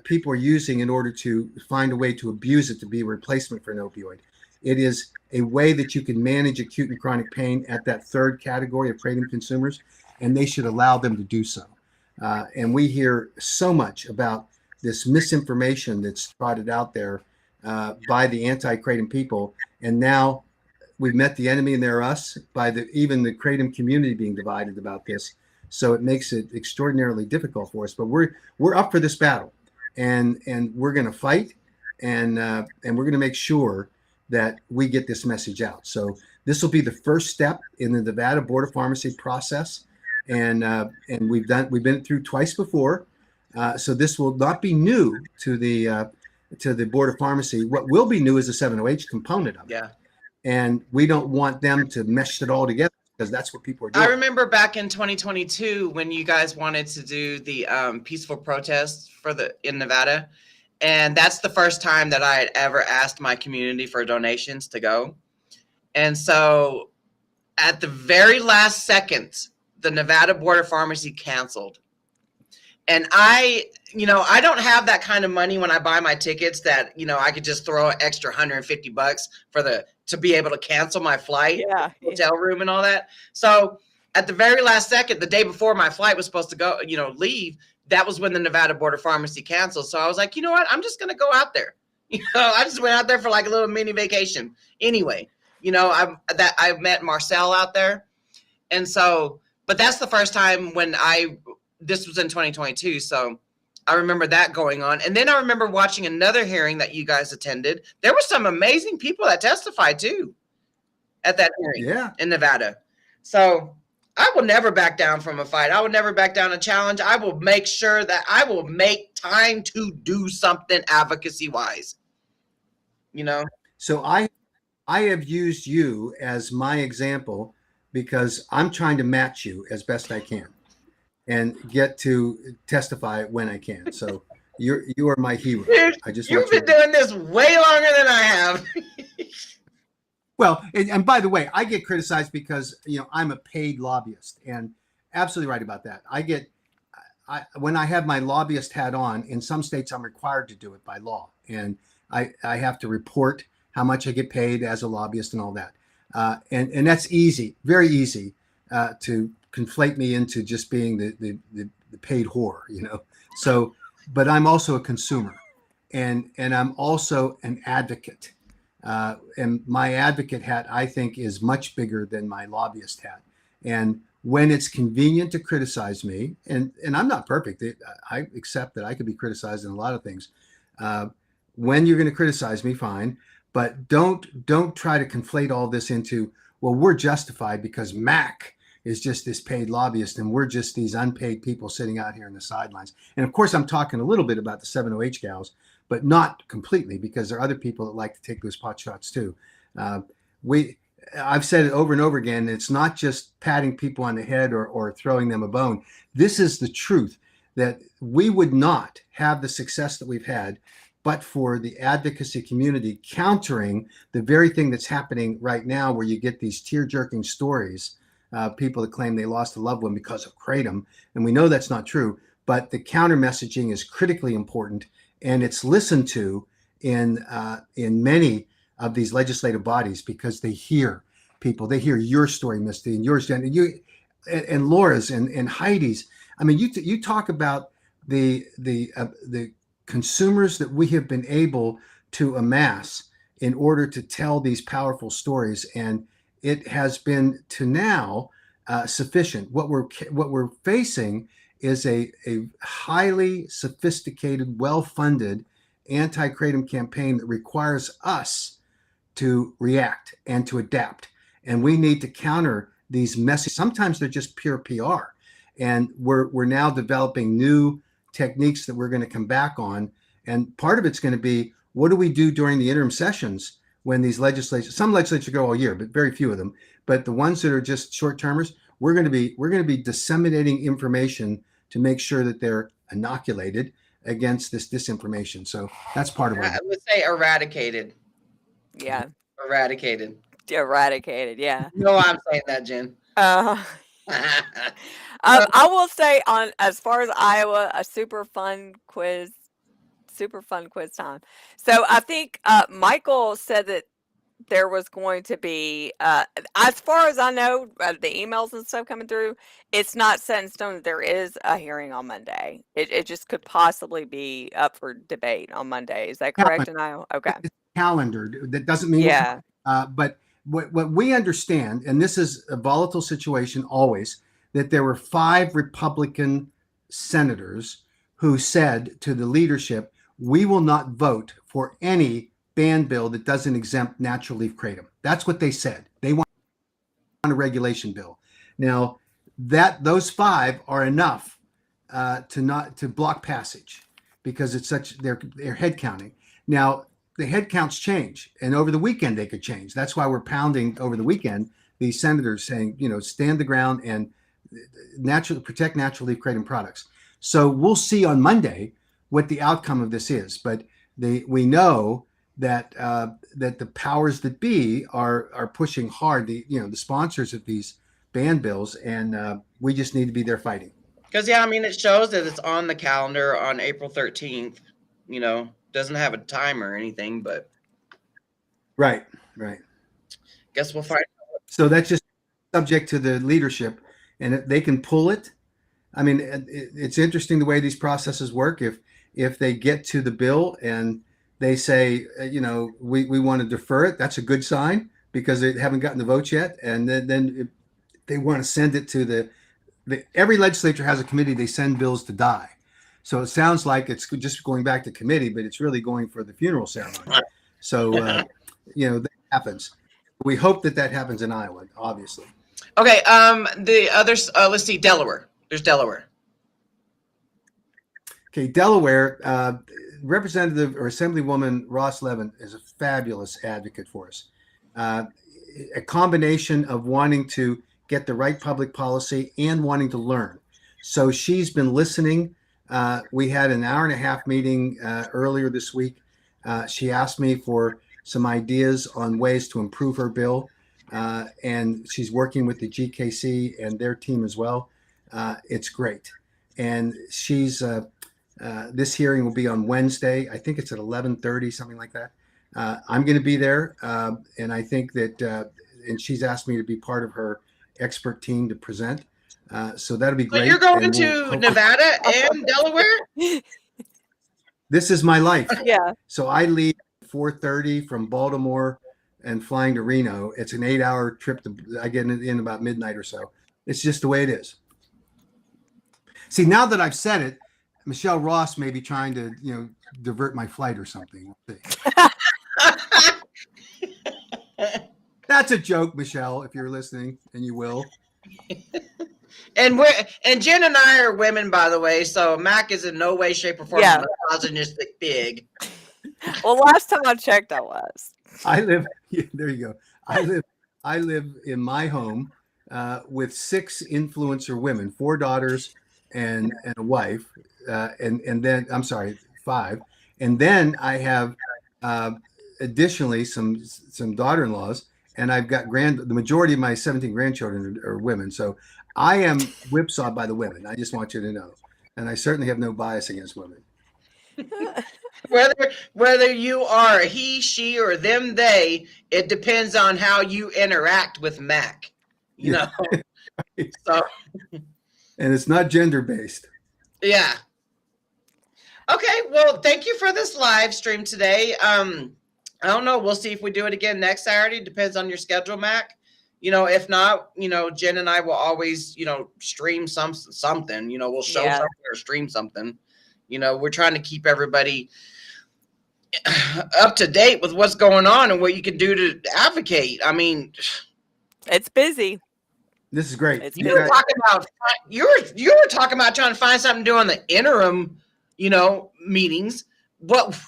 people are using in order to find a way to abuse it to be a replacement for an opioid. It is a way that you can manage acute and chronic pain at that third category of kratom consumers, and they should allow them to do so. And we hear so much about this misinformation that's trotted out there by the anti-kratom people, and now we've met the enemy and they're us by even the kratom community being divided about this. So it makes it extraordinarily difficult for us. But we're up for this battle, and we're going to fight, and we're going to make sure that we get this message out. So this will be the first step in the Nevada Board of Pharmacy process, and we've been through twice before. So this will not be new to the Board of Pharmacy. What will be new is the 7-OH component of it. Yeah. And we don't want them to mesh it all together, because that's what people are doing. I remember back in 2022 when you guys wanted to do the peaceful protests in Nevada. And that's the first time that I had ever asked my community for donations to go. And so at the very last second, the Nevada Board of Pharmacy canceled. And I don't have that kind of money when I buy my tickets that, I could just throw an extra $150 to be able to cancel my flight, hotel room and all that. So at the very last second, the day before my flight was supposed to go, leave, that was when the Nevada Board of Pharmacy canceled. So I was like, you know what? I'm just going to go out there. I just went out there for like a little mini vacation. Anyway, I met Marcel out there. And so, but that's the first time this was in 2022. So I remember that going on. And then I remember watching another hearing that you guys attended. There were some amazing people that testified too at that hearing in Nevada. So I will never back down from a fight. I will never back down a challenge. I will make sure that I will make time to do something advocacy wise. So I have used you as my example because I'm trying to match you as best I can and get to testify when I can. So you are my hero. Dude, you've been doing this way longer than I have. Well, and by the way, I get criticized because I'm a paid lobbyist, and absolutely right about that. when I have my lobbyist hat on, in some states I'm required to do it by law, and I have to report how much I get paid as a lobbyist and all that, and that's easy, very easy, to conflate me into just being the paid whore, So, but I'm also a consumer, and I'm also an advocate, and my advocate hat, I think, is much bigger than my lobbyist hat, and when it's convenient to criticize me, and I'm not perfect. I accept that I could be criticized in a lot of things. When you're going to criticize me, fine, but don't try to conflate all this into, well, we're justified because Mac is just this paid lobbyist and we're just these unpaid people sitting out here in the sidelines. And of course, I'm talking a little bit about the 7OH gals, but not completely, because there are other people that like to take those pot shots too. I've said it over and over again. It's not just patting people on the head or throwing them a bone. This is the truth, that we would not have the success that we've had but for the advocacy community countering the very thing that's happening right now, where you get these tear-jerking stories, people that claim they lost a loved one because of kratom. And we know that's not true, but the counter messaging is critically important, and it's listened to in many of these legislative bodies, because they hear people. They hear your story, Misty, and yours, Jen, and Laura's and Heidi's. I mean, you talk about the consumers that we have been able to amass in order to tell these powerful stories, and it has been to now sufficient. What we're facing is a highly sophisticated, well-funded anti-kratom campaign that requires us to react and to adapt. And we need to counter these messages. Sometimes they're just pure PR. And we're now developing new techniques that we're going to come back on. And part of it's going to be, what do we do during the interim sessions when these some legislatures go all year, but very few of them. But the ones that are just short-termers, we're going to be disseminating information to make sure that they're inoculated against this disinformation. So that's part of it. I would say eradicated. Yeah. Eradicated. Eradicated. Yeah. No, I'm saying that, Jen. I will say, as far as Iowa, a super fun quiz time. So I think Michael said that there was going to be, as far as I know, the emails and stuff coming through, it's not set in stone that there is a hearing on Monday. It just could possibly be up for debate on Monday. Is that correct in Iowa? Okay. It's calendar. That doesn't mean yeah. But what we understand, and this is a volatile situation always, that there were 5 Republican senators who said to the leadership, we will not vote for any ban bill that doesn't exempt natural leaf kratom. That's what they said. They want a regulation bill. Now, those 5 are enough to block passage, because it's they're head counting. Now, the head counts change, and over the weekend they could change. That's why we're pounding over the weekend these senators, saying, stand the ground and protect natural leaf kratom products. So we'll see on Monday what the outcome of this is. But we know that the powers that be are pushing hard. The sponsors of these ban bills, and we just need to be there fighting. Because it shows that it's on the calendar on April 13th. Doesn't have a time or anything, but right. Guess we'll find out. So that's just subject to the leadership, and they can pull it. I mean, it's interesting the way these processes work. If they get to the bill and they say, we want to defer it, that's a good sign, because they haven't gotten the votes yet. And then if they want to send it to every legislature has a committee, they send bills to die. So it sounds like it's just going back to committee, but it's really going for the funeral ceremony. So, that happens. We hope that happens in Iowa, obviously. Okay. The others, let's see, Delaware. There's Delaware. Okay. Delaware, Representative or Assemblywoman Ross Levin is a fabulous advocate for us. A combination of wanting to get the right public policy and wanting to learn. So she's been listening. We had an hour-and-a-half meeting earlier this week. She asked me for some ideas on ways to improve her bill, and she's working with the GKC and their team as well. It's great. and she's this hearing will be on Wednesday. I think it's at 11:30, something like that. I'm going to be there, and I think that and she's asked me to be part of her expert team to present. So that'll be So great. you're going and to Nevada and Delaware? This is my life. Yeah. So I leave 4:30 from Baltimore and flying to Reno. It's an 8-hour trip. I get in about midnight or so. It's just the way it is. See, now that I've said it, Michelle Ross may be trying to, divert my flight or something. We'll see. That's a joke, Michelle, if you're listening, and you will. And Jen and I are women, by the way, so Mac is in no way, shape, or form a misogynistic pig. Well, last time I checked, I was. There you go. I live in my home with 6 influencer women, 4 daughters and a wife, and then I'm sorry, 5, and then I have additionally some daughter-in-laws, and I've got the majority of my 17 grandchildren are women, so I am whipsawed by the women. I just want you to know, and I certainly have no bias against women. Whether you are he, she, or them, they, it depends on how you interact with Mac. You know. So. And it's not gender-based. Yeah. Okay. Well, thank you for this live stream today. I don't know. We'll see if we do it again next Saturday. Depends on your schedule, Mac. If not, Jen and I will always, stream something. We'll show something or stream something. We're trying to keep everybody up to date with what's going on and what you can do to advocate. I mean, it's busy. This is great. You were talking about trying to find something to do on the interim, meetings. What,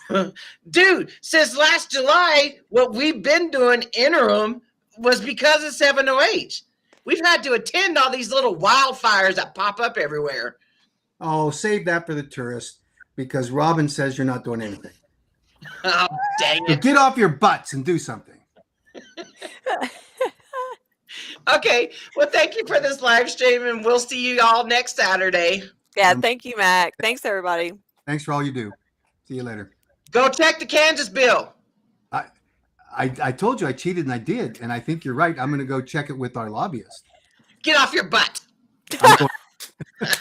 dude? Since last July, what we've been doing interim was because of 7OH. We've had to attend all these little wildfires that pop up everywhere. Oh, save that for the tourists, because Robin says you're not doing anything. Oh, dang it. So get off your butts and do something. Okay. Well, thank you for this live stream, and we'll see you all next Saturday. Yeah. Thank you, Mac. Thanks, everybody. Thanks for all you do. See you later. Go check the Kansas bill. I told you I cheated, and I did. And I think you're right. I'm going to go check it with our lobbyist. Get off your butt.